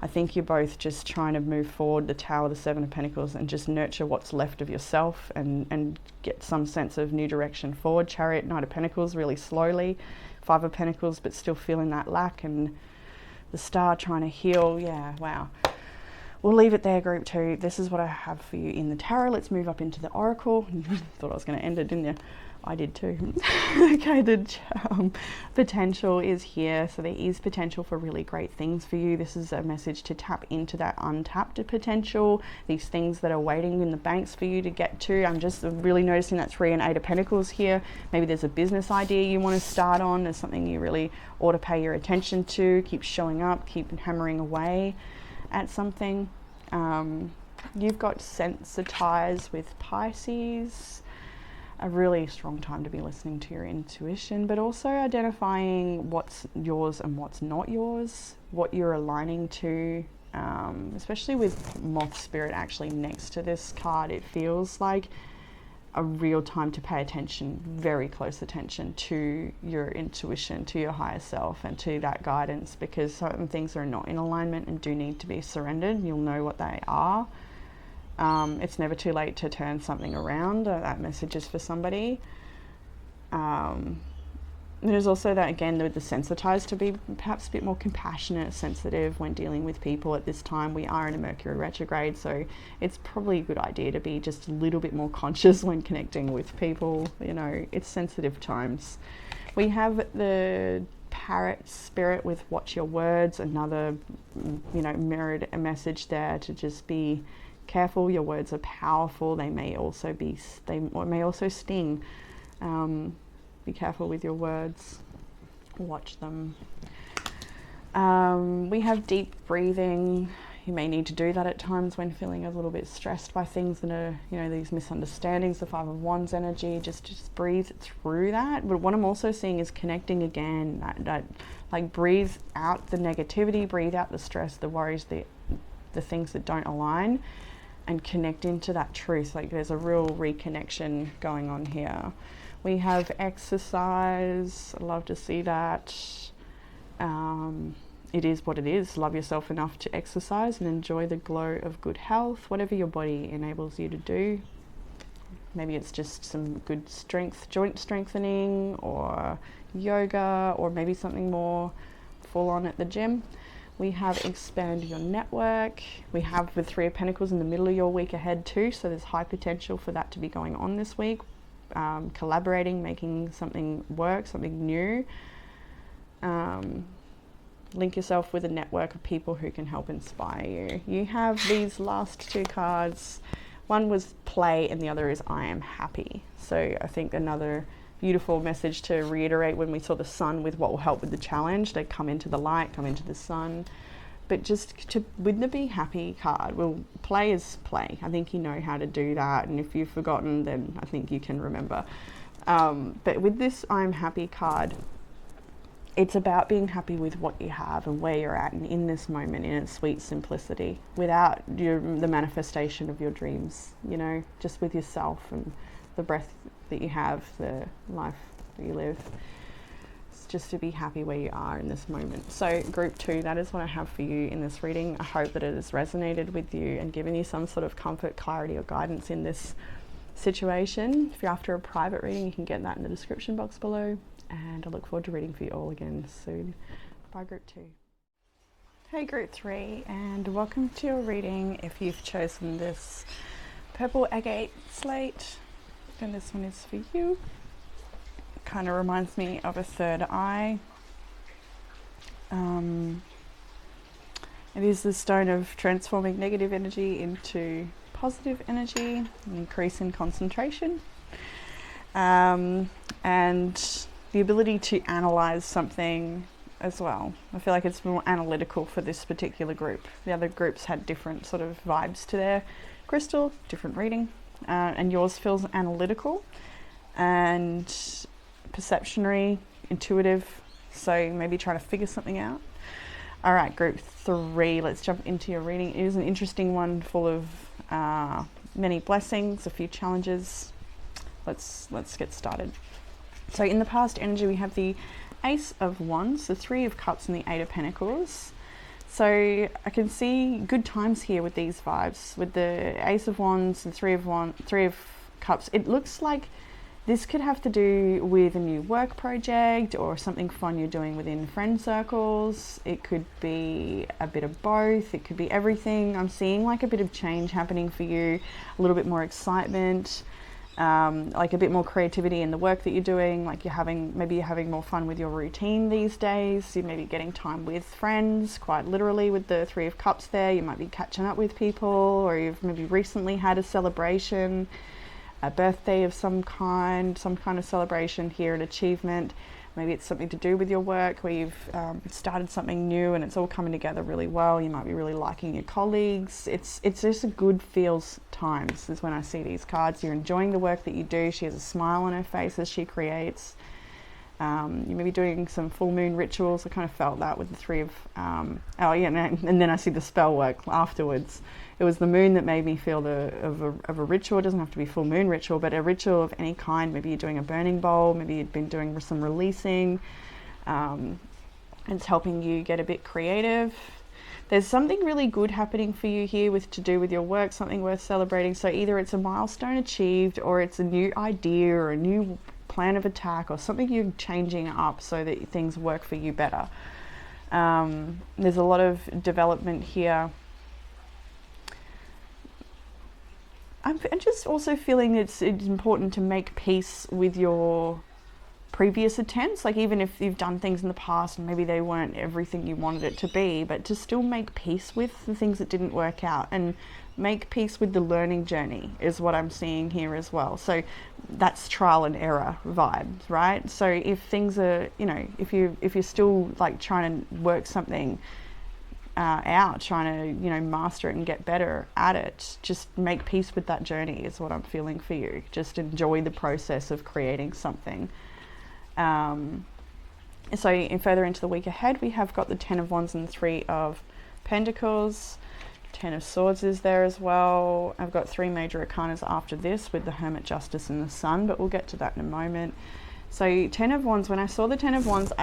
I think you're both just trying to move forward, the Tower, the Seven of Pentacles, and just nurture what's left of yourself and get some sense of new direction forward. Chariot, Knight of Pentacles, really slowly. Five of Pentacles, but still feeling that lack, and the Star trying to heal, yeah, wow. We'll leave it there, group two. This is what I have for you in the tarot. Let's move up into the Oracle. Thought I was going to end it, didn't you? I did too. Okay, the potential is here. So there is potential for really great things for you. This is a message to tap into that untapped potential. These things that are waiting in the banks for you to get to. I'm just really noticing that Three and Eight of Pentacles here. Maybe there's a business idea you want to start on. There's something you really ought to pay your attention to. Keep showing up, keep hammering away at something. You've got sensitized with Pisces. a really strong time to be listening to your intuition, but also identifying what's yours and what's not yours, what you're aligning to, especially with Moth Spirit actually next to this card. It feels like a real time to pay attention, very close attention to your intuition, to your higher self, and to that guidance, because certain things are not in alignment and do need to be surrendered. You'll know what they are. It's never too late to turn something around. That message is for somebody. There's also that, again, with the sensitized, to be perhaps a bit more compassionate, sensitive when dealing with people at this time. We are in a Mercury retrograde, so it's probably a good idea to be just a little bit more conscious when connecting with people. You know, it's sensitive times. We have the Parrot Spirit with watch your words, another, you know, mirrored a message there to just be careful. Your words are powerful. They may also sting. Be careful with your words. Watch them. We have deep breathing. You may need to do that at times when feeling a little bit stressed by things that are, you know, these misunderstandings. The Five of Wands energy. Just breathe through that. But what I'm also seeing is connecting again. That like, breathe out the negativity, breathe out the stress, the worries, the things that don't align, and connect into that truth. Like, there's a real reconnection going on here. We have exercise. I love to see that. It is what it is. Love yourself enough to exercise and enjoy the glow of good health, whatever your body enables you to do. Maybe it's just some good strength, joint strengthening, or yoga, or maybe something more full on at the gym. We have expand your network. We have the Three of Pentacles in the middle of your week ahead too, so there's high potential for that to be going on this week. Collaborating, making something work, something new. Link yourself with a network of people who can help inspire you. You have these last two cards. One was play and the other is I am happy. So I think another beautiful message to reiterate when we saw the sun with what will help with the challenge. They come into the light, come into the sun. But just with the be happy card, well, play is play. I think you know how to do that. And if you've forgotten, then I think you can remember. But with this I'm happy card, it's about being happy with what you have and where you're at and in this moment, in its sweet simplicity, without the manifestation of your dreams, you know, just with yourself and the breath that you have, the life that you live. It's just to be happy where you are in this moment. So group 2, that is what I have for you in this reading. I hope that it has resonated with you and given you some sort of comfort, clarity, or guidance in this situation. If you're after a private reading, you can get that in the description box below. And I look forward to reading for you all again soon. Bye, group 2. Hey, group 3, and welcome to your reading. If you've chosen this purple agate slate, then this one is for you. Kind of reminds me of a third eye. It is the stone of transforming negative energy into positive energy, an increase in concentration, and the ability to analyze something as well. I feel like it's more analytical for this particular group. The other groups had different sort of vibes to their crystal, different reading, and yours feels analytical and perceptionary, intuitive, so maybe trying to figure something out. All right, group 3, let's jump into your reading. It is an interesting one, full of many blessings, a few challenges. Let's get started. So in the past energy, we have the Ace of Wands, the Three of Cups, and the Eight of Pentacles. So I can see good times here with these vibes. With the Ace of Wands and Three of Cups, it looks like this could have to do with a new work project or something fun you're doing within friend circles. It could be a bit of both. It could be everything. I'm seeing like a bit of change happening for you, a little bit more excitement, like a bit more creativity in the work that you're doing. Like maybe you're having more fun with your routine these days. You may be getting time with friends, quite literally with the Three of Cups there. You might be catching up with people, or you've maybe recently had a celebration, a birthday of some kind of celebration here, an achievement. Maybe it's something to do with your work where you've started something new and it's all coming together really well. You might be really liking your colleagues. It's just a good feels times is when I see these cards. You're enjoying the work that you do. She has a smile on her face as she creates. You may be doing some full moon rituals. I kind of felt that with the three of, and then I see the spell work afterwards. It was the moon that made me feel of a ritual. It doesn't have to be full moon ritual, but a ritual of any kind. Maybe you're doing a burning bowl. Maybe you've been doing some releasing. It's helping you get a bit creative. There's something really good happening for you here to do with your work, something worth celebrating. So either it's a milestone achieved, or it's a new idea or a new plan of attack, or something you're changing up so that things work for you better. There's a lot of development here. I'm just also feeling it's important to make peace with your previous attempts. Like, even if you've done things in the past and maybe they weren't everything you wanted it to be, but to still make peace with the things that didn't work out and make peace with the learning journey is what I'm seeing here as well. So that's trial and error vibes, right? So if things are, if you're still like trying to work something out, trying to, master it and get better at it, just make peace with that journey is what I'm feeling for you. Just enjoy the process of creating something. So further into the week ahead, we have got the 10 of Wands and the 3 of Pentacles. 10 of Swords is there as well. I've got 3 major arcanas after this with the Hermit, Justice and the Sun, but we'll get to that in a moment. So 10 of Wands, when I saw the 10 of Wands,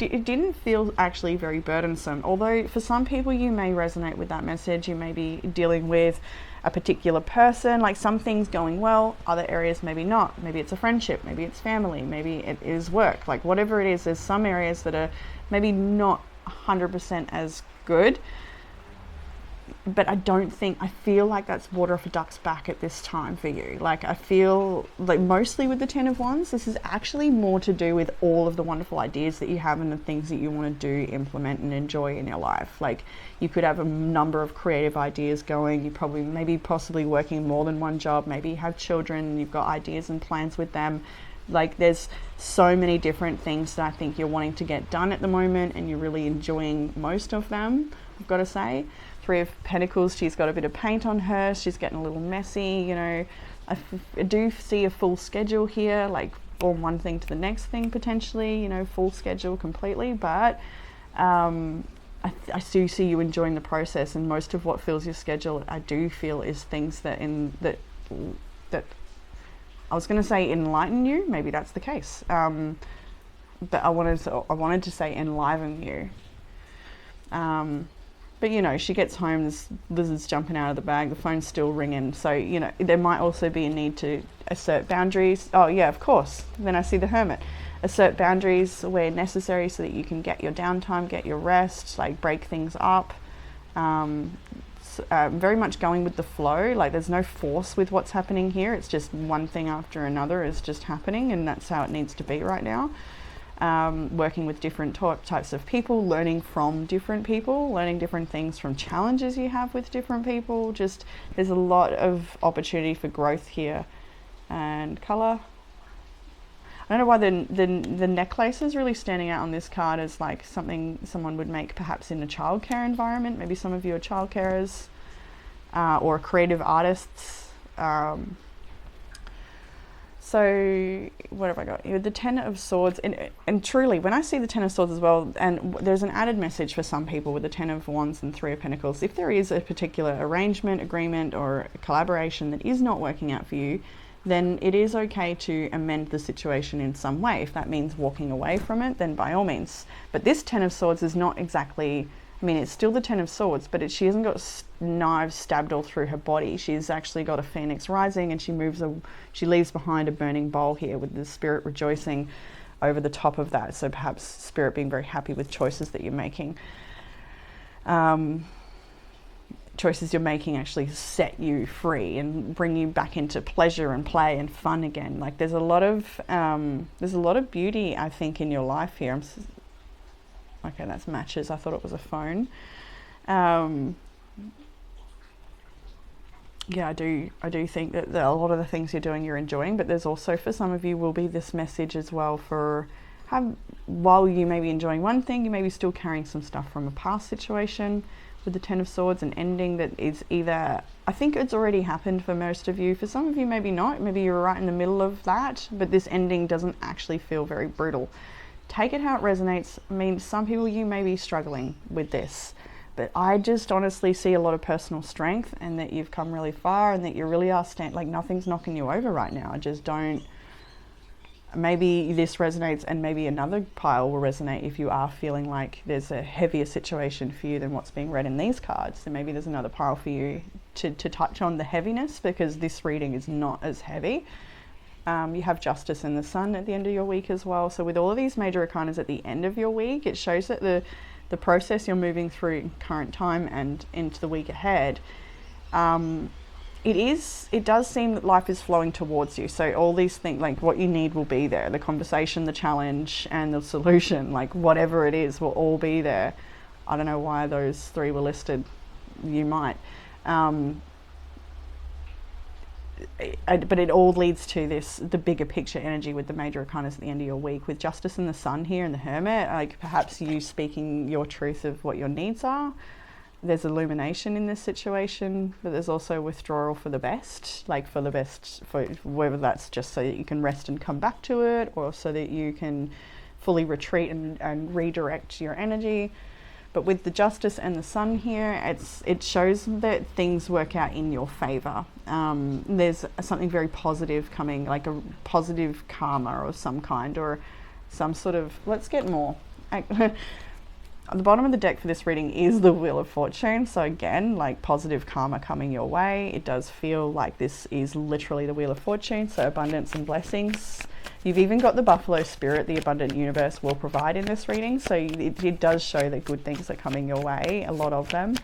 it didn't feel actually very burdensome. Although for some people you may resonate with that message. You may be dealing with a particular person, like some things going well, other areas maybe not. Maybe it's a friendship, maybe it's family, maybe it is work. Like whatever it is, there's some areas that are maybe not 100% as good. But I feel like that's water off a duck's back at this time for you. Like I feel like mostly with the 10 of Wands, this is actually more to do with all of the wonderful ideas that you have and the things that you want to do, implement and enjoy in your life. Like you could have a number of creative ideas going. You possibly working more than one job. Maybe you have children and you've got ideas and plans with them. Like there's so many different things that I think you're wanting to get done at the moment, and you're really enjoying most of them, I've got to say. 3 of Pentacles, she's got a bit of paint on her. She's getting a little messy, I do see a full schedule here, like from one thing to the next thing potentially, full schedule completely. But I do see you enjoying the process, and most of what fills your schedule, I do feel, is things that I was going to say enlighten you. Maybe that's the case, but I wanted to say enliven you. But she gets home, there's lizards jumping out of the bag, the phone's still ringing. So, there might also be a need to assert boundaries. Oh yeah, of course. Then I see the Hermit. Assert boundaries where necessary so that you can get your downtime, get your rest, like break things up. Very much going with the flow. Like there's no force with what's happening here. It's just one thing after another is just happening, and that's how it needs to be right now. Working with different types of people, learning from different people, learning different things from challenges you have with different people. Just there's a lot of opportunity for growth here. And color, I don't know why the necklace is really standing out on this card as like something someone would make perhaps in a childcare environment. Maybe some of you are child carers or creative artists. So what have I got? The 10 of Swords, and truly, when I see the 10 of Swords as well, and there's an added message for some people with the 10 of Wands and 3 of Pentacles. If there is a particular arrangement, agreement, or a collaboration that is not working out for you, then it is okay to amend the situation in some way. If that means walking away from it, then by all means. But this 10 of Swords is not exactly, it's still the 10 of Swords, but she hasn't got knives stabbed all through her body. She's actually got a phoenix rising, and she leaves behind a burning bowl here with the spirit rejoicing over the top of that. So perhaps spirit being very happy with choices that you're making. Choices you're making actually set you free and bring you back into pleasure and play and fun again. Like there's a lot of beauty, I think, in your life here. Okay, that's matches. I thought it was a phone. Yeah, I do think that a lot of the things you're doing you're enjoying, but there's also, for some of you, will be this message as well for while you may be enjoying one thing, you may be still carrying some stuff from a past situation with the Ten of Swords, an ending that is either, I think it's already happened for most of you. For some of you, maybe not. Maybe you're right in the middle of that, but this ending doesn't actually feel very brutal. Take it how it resonates. I mean, some people, you may be struggling with this, but I just honestly see a lot of personal strength, and that you've come really far, and that you really are like nothing's knocking you over right now. I just don't. Maybe this resonates, and maybe another pile will resonate if you are feeling like there's a heavier situation for you than what's being read in these cards. So maybe there's another pile for you to touch on the heaviness, because this reading is not as heavy. You have Justice and the Sun at the end of your week as well. So with all of these major arcanas at the end of your week, it shows that the process you're moving through in current time and into the week ahead, it does seem that life is flowing towards you. So all these things, like what you need will be there. The conversation, the challenge, and the solution, like whatever it is, will all be there. I don't know why those three were listed. You might. But it all leads to the bigger picture energy with the major arcanas at the end of your week. With Justice and the Sun here and the Hermit, like perhaps you speaking your truth of what your needs are. There's illumination in this situation, but there's also withdrawal for the best, for whether that's just so that you can rest and come back to it, or so that you can fully retreat and redirect your energy. But with the Justice and the Sun here, it shows that things work out in your favor. There's something very positive coming, like a positive karma or some kind, or some sort of, let's get more. At the bottom of the deck for this reading is the Wheel of Fortune. So again, like positive karma coming your way. It does feel like this is literally the Wheel of Fortune. So abundance and blessings. You've even got the Buffalo Spirit, the abundant universe will provide in this reading. So it does show that good things are coming your way. A lot of them.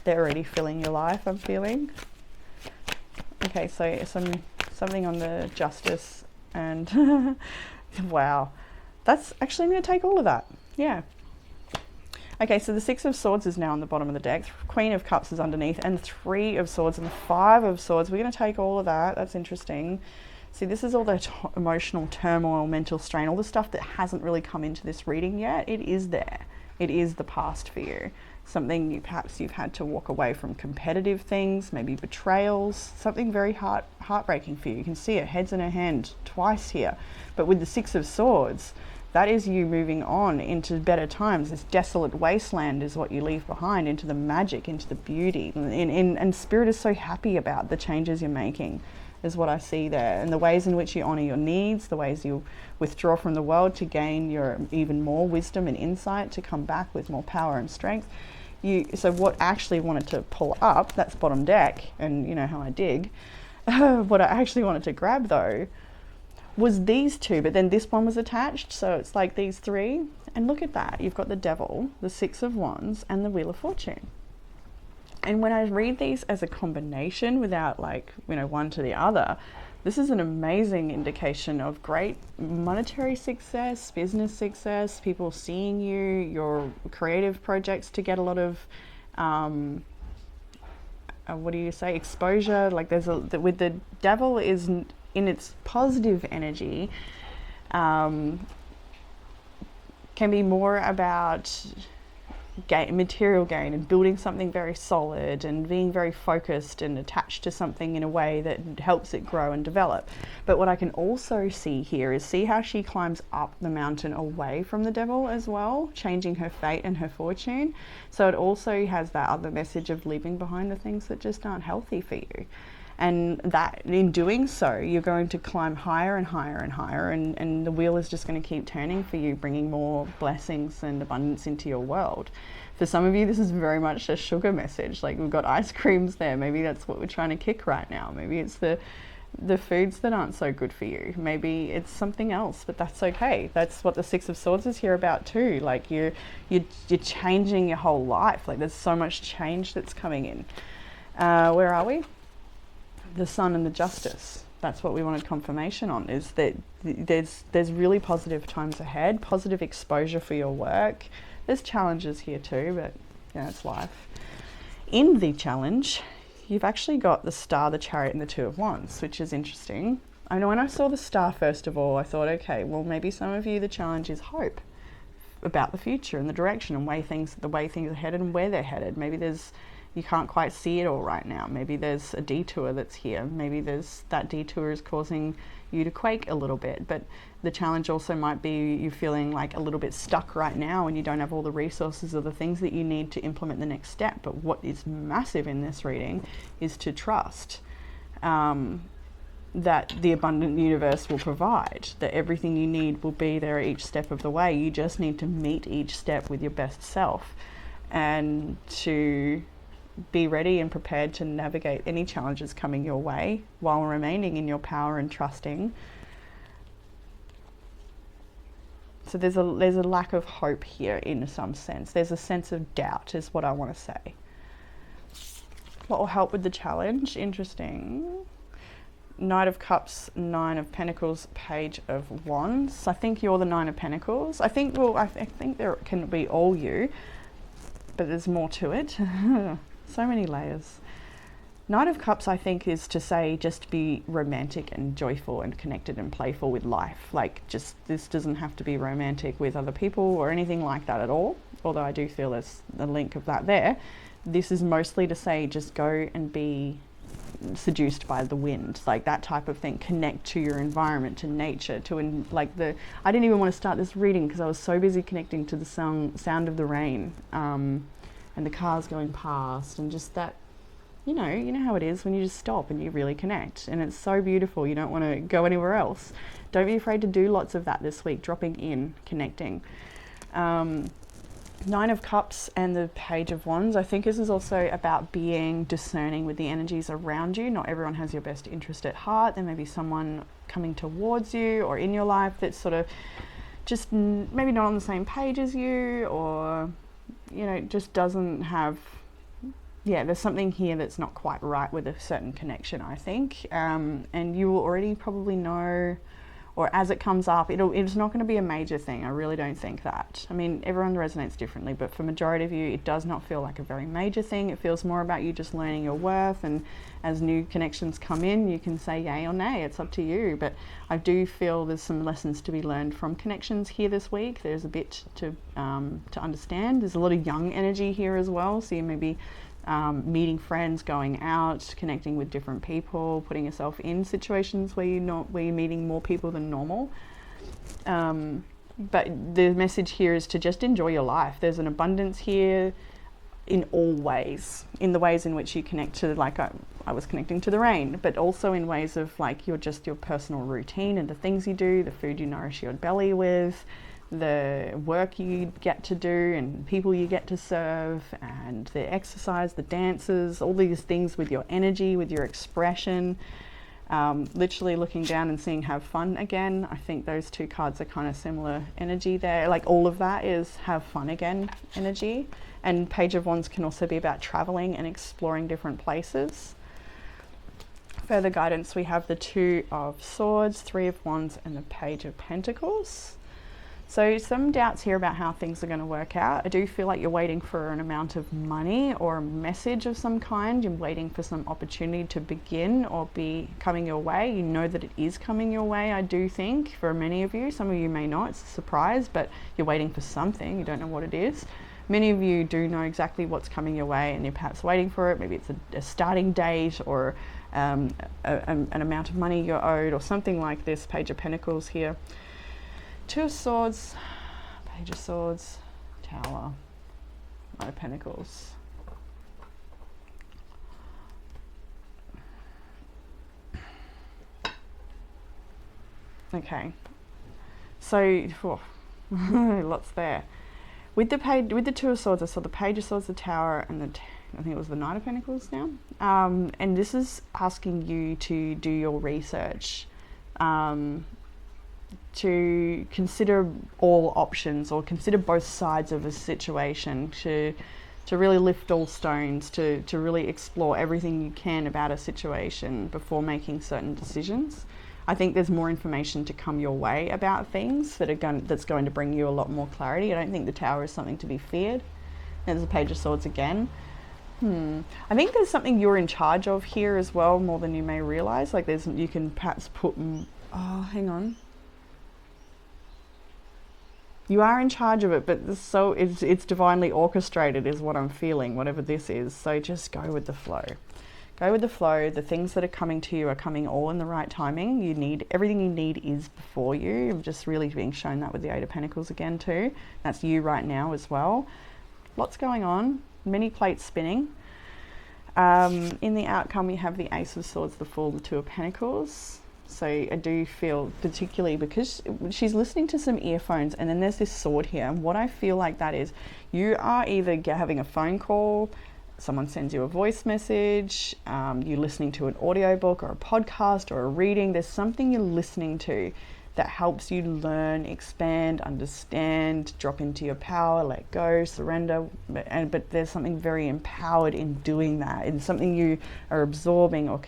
They're already filling your life, I'm feeling. Okay, so something on the Justice and wow. That's actually, I'm going to take all of that. Yeah. Okay, so the Six of Swords is now on the bottom of the deck. Queen of Cups is underneath, and Three of Swords and the Five of Swords. We're going to take all of that. That's interesting. See, this is all the emotional turmoil, mental strain, all the stuff that hasn't really come into this reading yet. It is there. It is the past for you. Something perhaps you've had to walk away from, competitive things, maybe betrayals, something very heartbreaking for you. You can see it, heads in her hand twice here. But with the Six of Swords, that is you moving on into better times. This desolate wasteland is what you leave behind, into the magic, into the beauty. And Spirit is so happy about the changes you're making, is what I see there. And the ways in which you honour your needs, the ways you withdraw from the world to gain your even more wisdom and insight, to come back with more power and strength. So what I actually wanted to pull up, that's bottom deck, and you know how I dig. What I actually wanted to grab though, was these two, but then this one was attached, so it's like these three. And look at that, you've got the Devil, the Six of Wands, and the Wheel of Fortune. And when I read these as a combination without one to the other, this is an amazing indication of great monetary success, business success, people seeing you, your creative projects to get a lot of exposure. Like with the Devil is in its positive energy, can be more about material gain and building something very solid and being very focused and attached to something in a way that helps it grow and develop. But what I can also see here is how she climbs up the mountain away from the Devil as well, changing her fate and her fortune. So it also has that other message of leaving behind the things that just aren't healthy for you. And that in doing so, you're going to climb higher and higher and higher, and the wheel is just going to keep turning for you, bringing more blessings and abundance into your world. For some of you, this is very much a sugar message. Like, we've got ice creams there. Maybe that's what we're trying to kick right now. Maybe it's the foods that aren't so good for you. Maybe it's something else, but that's okay. That's what the Six of Swords is here about too. Like, you're changing your whole life. Like, there's so much change that's coming in. Where are we? The Sun and the Justice. That's what we wanted confirmation on, is that there's really positive times ahead, positive exposure for your work. There's challenges here too, but it's life. In the challenge, you've actually got the Star, the Chariot, and the Two of Wands, which is interesting. I know when I saw the star, first of all, I thought, okay, well, maybe some of you, the challenge is hope about the future and the direction and the way things are headed and where they're headed. Maybe you can't quite see it all right now. Maybe there's a detour that's here. Maybe that detour is causing you to quake a little bit. But the challenge also might be you feeling like a little bit stuck right now and you don't have all the resources or the things that you need to implement the next step. But what is massive in this reading is to trust that the abundant universe will provide, that everything you need will be there each step of the way. You just need to meet each step with your best self and to be ready and prepared to navigate any challenges coming your way while remaining in your power and trusting. So there's a lack of hope here in some sense. There's a sense of doubt is what I want to say. What will help with the challenge? Interesting. Knight of Cups, Nine of Pentacles, Page of Wands. I think you're the Nine of Pentacles. I think there can be all you, but there's more to it. So many layers. Knight of Cups, I think, is to say just be romantic and joyful and connected and playful with life. Like, just, this doesn't have to be romantic with other people or anything like that at all, although I do feel there's a link of that there. This is mostly to say just go and be seduced by the wind, like that type of thing. Connect to your environment, to nature, I didn't even want to start this reading because I was so busy connecting to the sound of the rain and the cars going past, and just that, you know how it is when you just stop and you really connect, and it's so beautiful. You don't want to go anywhere else. Don't be afraid to do lots of that this week, dropping in, connecting. Nine of Cups and the Page of Wands. I think this is also about being discerning with the energies around you. Not everyone has your best interest at heart. There may be someone coming towards you or in your life that's sort of just maybe not on the same page as you, or just doesn't have, there's something here that's not quite right with a certain connection, I think. And you will already probably know, or as it comes up, it's not going to be a major thing. I really don't think that. I mean, everyone resonates differently, but for majority of you, it does not feel like a very major thing. It feels more about you just learning your worth, and as new connections come in, you can say yay or nay. It's up to you. But I do feel there's some lessons to be learned from connections here this week. There's a bit to understand. There's a lot of young energy here as well. So you may be meeting friends, going out, connecting with different people, putting yourself in situations where you're meeting more people than normal. But the message here is to just enjoy your life. There's an abundance here in all ways, in the ways in which you connect to, like I was connecting to the rain, but also in ways of like your personal routine and the things you do, the food you nourish your belly with, the work you get to do and people you get to serve, and the exercise, the dances, all these things with your energy, with your expression. Literally looking down and seeing have fun again. I think those two cards are kind of similar energy there. Like all of that is have fun again energy. And Page of Wands can also be about traveling and exploring different places. Further guidance, we have the Two of Swords, Three of Wands, and the Page of Pentacles. So some doubts here about how things are going to work out. I do feel like you're waiting for an amount of money or a message of some kind. You're waiting for some opportunity to begin or be coming your way. You know that it is coming your way, I do think, for many of you. Some of you may not. It's a surprise, but you're waiting for something. You don't know what it is. Many of you do know exactly what's coming your way, and you're perhaps waiting for it. Maybe it's a starting date, or an amount of money you're owed, or something like this. Page of Pentacles here. Two of Swords, Page of Swords, Tower, Knight of Pentacles. Okay, so lots there. With the Two of Swords, I saw the Page of Swords, the Tower, and I think it was the Knight of Pentacles now. And this is asking you to do your research. To consider all options, or consider both sides of a situation, to really lift all stones, to really explore everything you can about a situation before making certain decisions. I think there's more information to come your way about things that's going to bring you a lot more clarity. I don't think the Tower is something to be feared. There's a Page of Swords again. I think there's something you're in charge of here as well, more than you may realize. Like you can perhaps put, oh, hang on. You are in charge of it, but it's divinely orchestrated is what I'm feeling, whatever this is. So just go with the flow. Go with the flow. The things that are coming to you are coming all in the right timing. Everything you need is before you. I'm just really being shown that with the Eight of Pentacles again too. That's you right now as well. Lots going on, many plates spinning. In the outcome, we have the Ace of Swords, the Fool, the Two of Pentacles. So I do feel, particularly because she's listening to some earphones, and then there's this sword here. And what I feel like that is, you are either having a phone call, someone sends you a voice message, you're listening to an audiobook or a podcast or a reading. There's something you're listening to that helps you learn, expand, understand, drop into your power, let go, surrender. But there's something very empowered in doing that. It's something you are absorbing or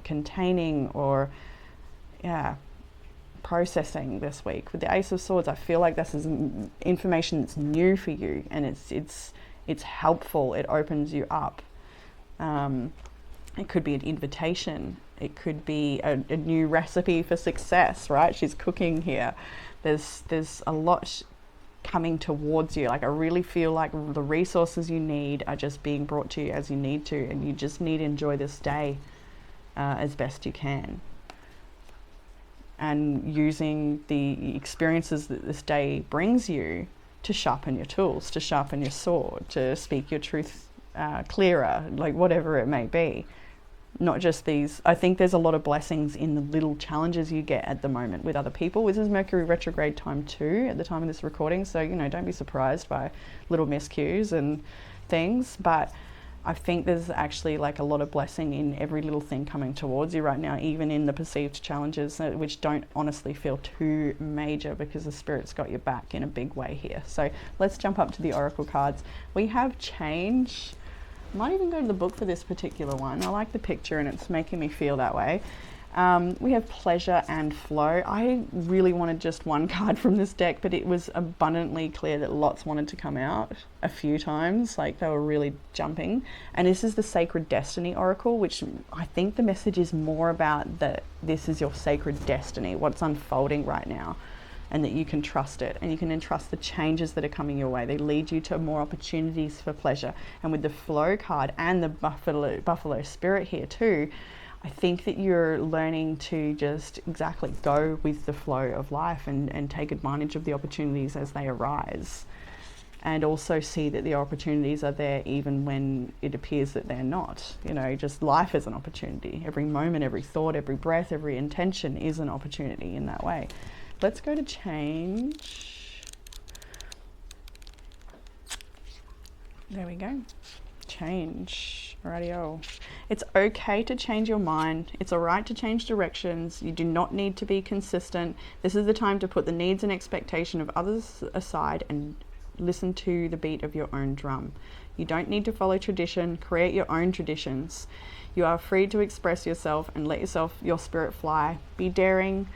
containing or processing this week. With the Ace of Swords, I feel like this is information that's new for you, and it's helpful. It opens you up. It could be an invitation. It could be a new recipe for success, right? She's cooking here. There's a lot coming towards you. Like, I really feel like the resources you need are just being brought to you as you need to, and you just need to enjoy this day as best you can. And using the experiences that this day brings you to sharpen your tools, to sharpen your sword, to speak your truth clearer, like whatever it may be. Not just these. I think there's a lot of blessings in the little challenges you get at the moment with other people. This is Mercury retrograde time too at the time of this recording, so don't be surprised by little miscues and things, but I think there's actually like a lot of blessing in every little thing coming towards you right now, even in the perceived challenges, which don't honestly feel too major, because the Spirit's got your back in a big way here. So let's jump up to the Oracle cards. We have change. I might even go to the book for this particular one. I like the picture and it's making me feel that way. We have pleasure and flow. I really wanted just one card from this deck, but it was abundantly clear that lots wanted to come out a few times. Like, they were really jumping. And this is the Sacred Destiny Oracle, which I think the message is more about that this is your sacred destiny, what's unfolding right now, and that you can trust it, and you can entrust the changes that are coming your way. They lead you to more opportunities for pleasure. And with the flow card and the buffalo spirit here too, I think that you're learning to just exactly go with the flow of life and take advantage of the opportunities as they arise. And also see that the opportunities are there even when it appears that they're not. Just life is an opportunity. Every moment, every thought, every breath, every intention is an opportunity in that way. Let's go to change. There we go. Change. Radio. It's okay to change your mind. It's all right to change directions. You do not need to be consistent. This is the time to put the needs and expectation of others aside and listen to the beat of your own drum. You don't need to follow tradition. Create your own traditions. You are free to express yourself and let your spirit fly. Be daring.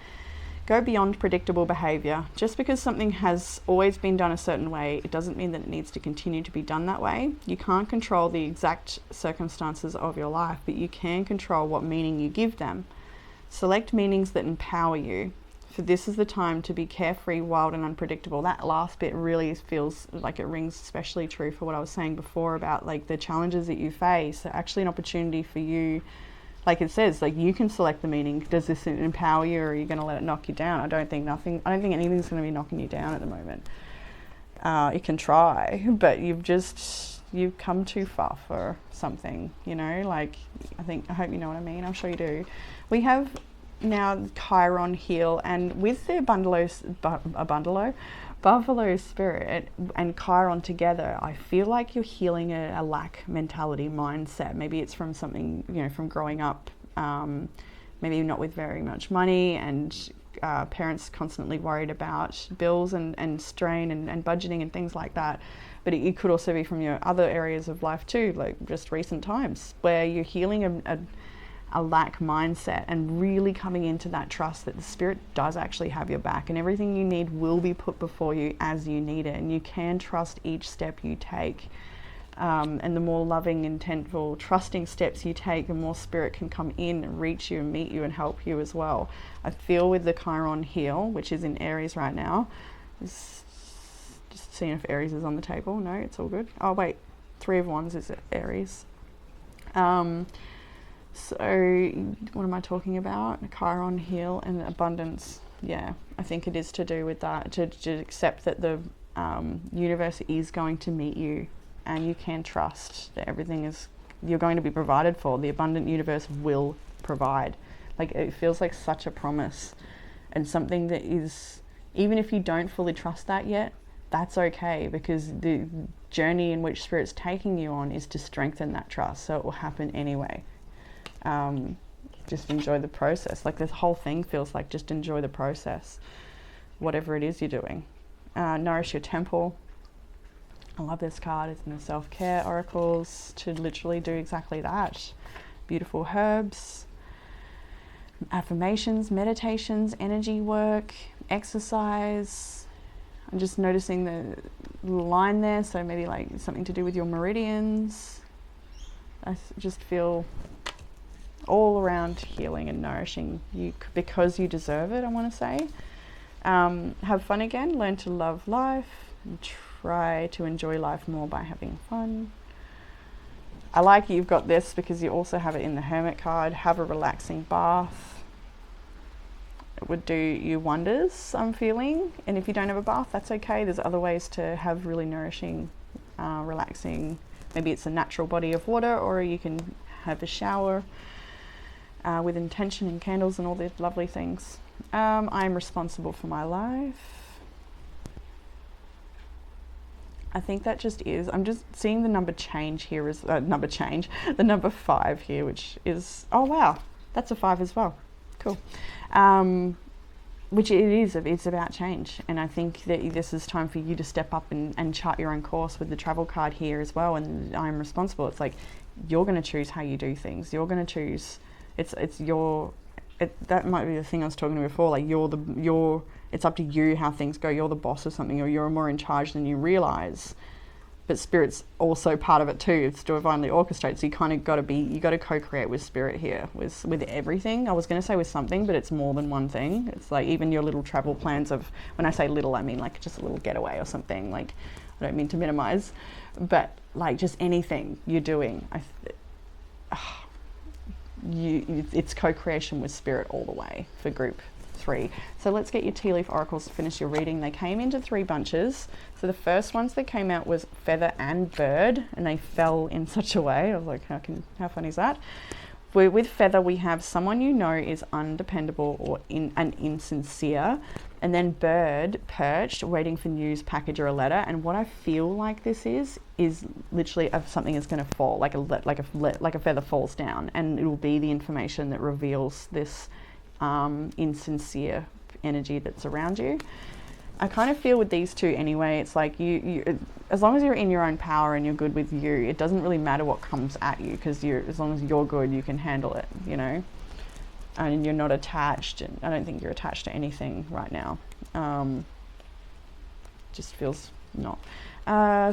Go beyond predictable behavior. Just because something has always been done a certain way, it doesn't mean that it needs to continue to be done that way. You can't control the exact circumstances of your life, but you can control what meaning you give them. Select meanings that empower you. For this is the time to be carefree, wild, and unpredictable. That last bit really feels like it rings especially true for what I was saying before about like the challenges that you face. They're actually an opportunity for you. Like it says, like, you can select the meaning. Does this empower you, or are you going to let it knock you down? I don't think anything's going to be knocking you down at the moment. You can try, but you've come too far for something, like, I hope you know what I mean. I'm sure you do. We have now Chiron heal, and with the Buffalo spirit and Chiron together, I feel like you're healing a lack mentality mindset. Maybe it's from something, from growing up, maybe not with very much money, and parents constantly worried about bills and strain and budgeting and things like that. But it could also be from your other areas of life too, like just recent times where you're healing a lack mindset and really coming into that trust that the Spirit does actually have your back, and everything you need will be put before you as you need it, and you can trust each step you take. And the more loving, intentful, trusting steps you take, the more spirit can come in and reach you and meet you and help you as well. I feel with the Chiron heel, which is in Aries right now, just seeing if Aries is on the table. No, it's all good. Oh wait, 3 of Wands is Aries. So what am I talking about? Chiron heel and abundance. Yeah, I think it is to do with that, to accept that the universe is going to meet you, and you can trust that everything is, you're going to be provided for. The abundant universe will provide. Like, it feels like such a promise, and something that is, even if you don't fully trust that yet, that's okay, because the journey in which Spirit's taking you on is to strengthen that trust, so it will happen anyway. Just enjoy the process. Like, this whole thing feels like just enjoy the process, whatever it is you're doing. Nourish your temple. I love this card. It's in the self-care oracles to literally do exactly that. Beautiful herbs, affirmations, meditations, energy work, exercise. I'm just noticing the line there, so maybe like something to do with your meridians. I just feel all around healing and nourishing you because you deserve it, I want to say. Have fun again, learn to love life, and try to enjoy life more by having fun. I like you've got this because you also have it in the Hermit card. Have a relaxing bath. It would do you wonders, I'm feeling. And if you don't have a bath, that's okay. There's other ways to have really nourishing, relaxing. Maybe it's a natural body of water, or you can have a shower with intention and candles and all the lovely things. I'm responsible for my life. I think that just is. I'm just seeing the number change here as the number 5 here, which is, oh wow, that's a 5 as well. Cool. Which it is, it's about change. And I think that this is time for you to step up and chart your own course with the travel card here as well. And I'm responsible. It's like, you're going to choose how you do things. You're going to choose, that might be the thing I was talking about before, like it's up to you how things go. You're the boss of something, or you're more in charge than you realize. But Spirit's also part of it too. It's divinely orchestrated. So you got to co-create with Spirit here, with everything. I was going to say with something, but it's more than one thing. It's like even your little travel plans of, when I say little, I mean like just a little getaway or something. Like, I don't mean to minimize, but like just anything you're doing, it's co-creation with Spirit all the way for group 3. So let's get your tea leaf oracles to finish your reading. They came into 3 bunches. So the first ones that came out was feather and bird, and they fell in such a way. I was like, how funny is that? With feather, we have someone you know is undependable or insincere, and then bird, perched, waiting for news, package, or a letter. And what I feel like this is literally something is going to fall, like a feather falls down, and it will be the information that reveals this insincere energy that's around you. I kind of feel with these two anyway, it's like you as long as you're in your own power and you're good with you, it doesn't really matter what comes at you, because as long as you're good, you can handle it, you know, and you're not attached. And I don't think you're attached to anything right now. Just feels not.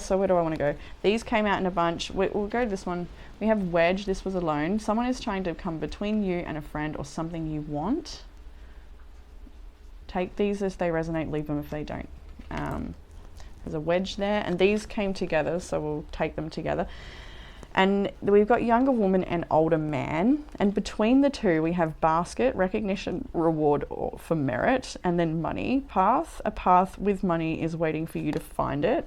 So where do I want to go? These came out in a bunch. We'll go to this one. We have wedge. This was alone. Someone is trying to come between you and a friend or something you want. Take these as they resonate, leave them if they don't. There's a wedge there, and these came together, so we'll take them together. And we've got younger woman and older man, and between the two we have basket, recognition, reward for merit, and then money path. A path with money is waiting for you to find it.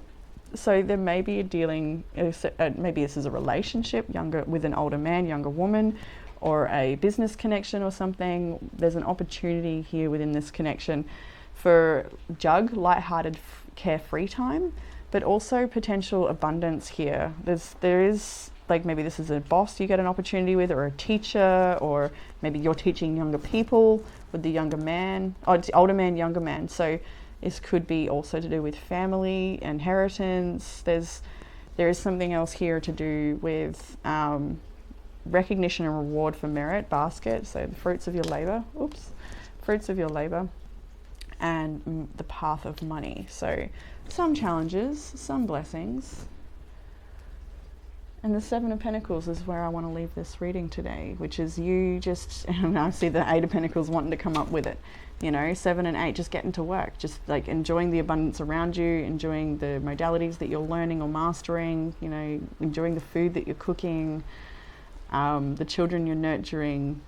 So there may be a dealing, maybe this is a relationship, younger with an older man, younger woman, or a business connection or something. There's an opportunity here within this connection for lighthearted, carefree time, but also potential abundance here. There is like, maybe this is a boss you get an opportunity with, or a teacher, or maybe you're teaching younger people with the younger man, it's older man, younger man. So this could be also to do with family, inheritance. There is something else here to do with recognition and reward for merit, basket, so the fruits of your labor, and the path of money. So some challenges, some blessings. And the Seven of Pentacles is where I want to leave this reading today, which is you just, and I see the Eight of Pentacles wanting to come up with it. You know, 7 and 8, just getting to work, just like enjoying the abundance around you, enjoying the modalities that you're learning or mastering, you know, enjoying the food that you're cooking, the children you're nurturing,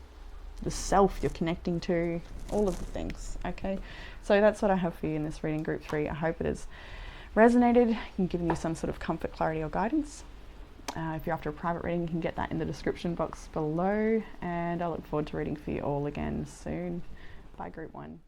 the self you're connecting to, all of the things, okay? So that's what I have for you in this reading, group 3. I hope it has resonated and given you some sort of comfort, clarity, or guidance. If you're after a private reading, you can get that in the description box below, and I look forward to reading for you all again soon. Bye, group 1.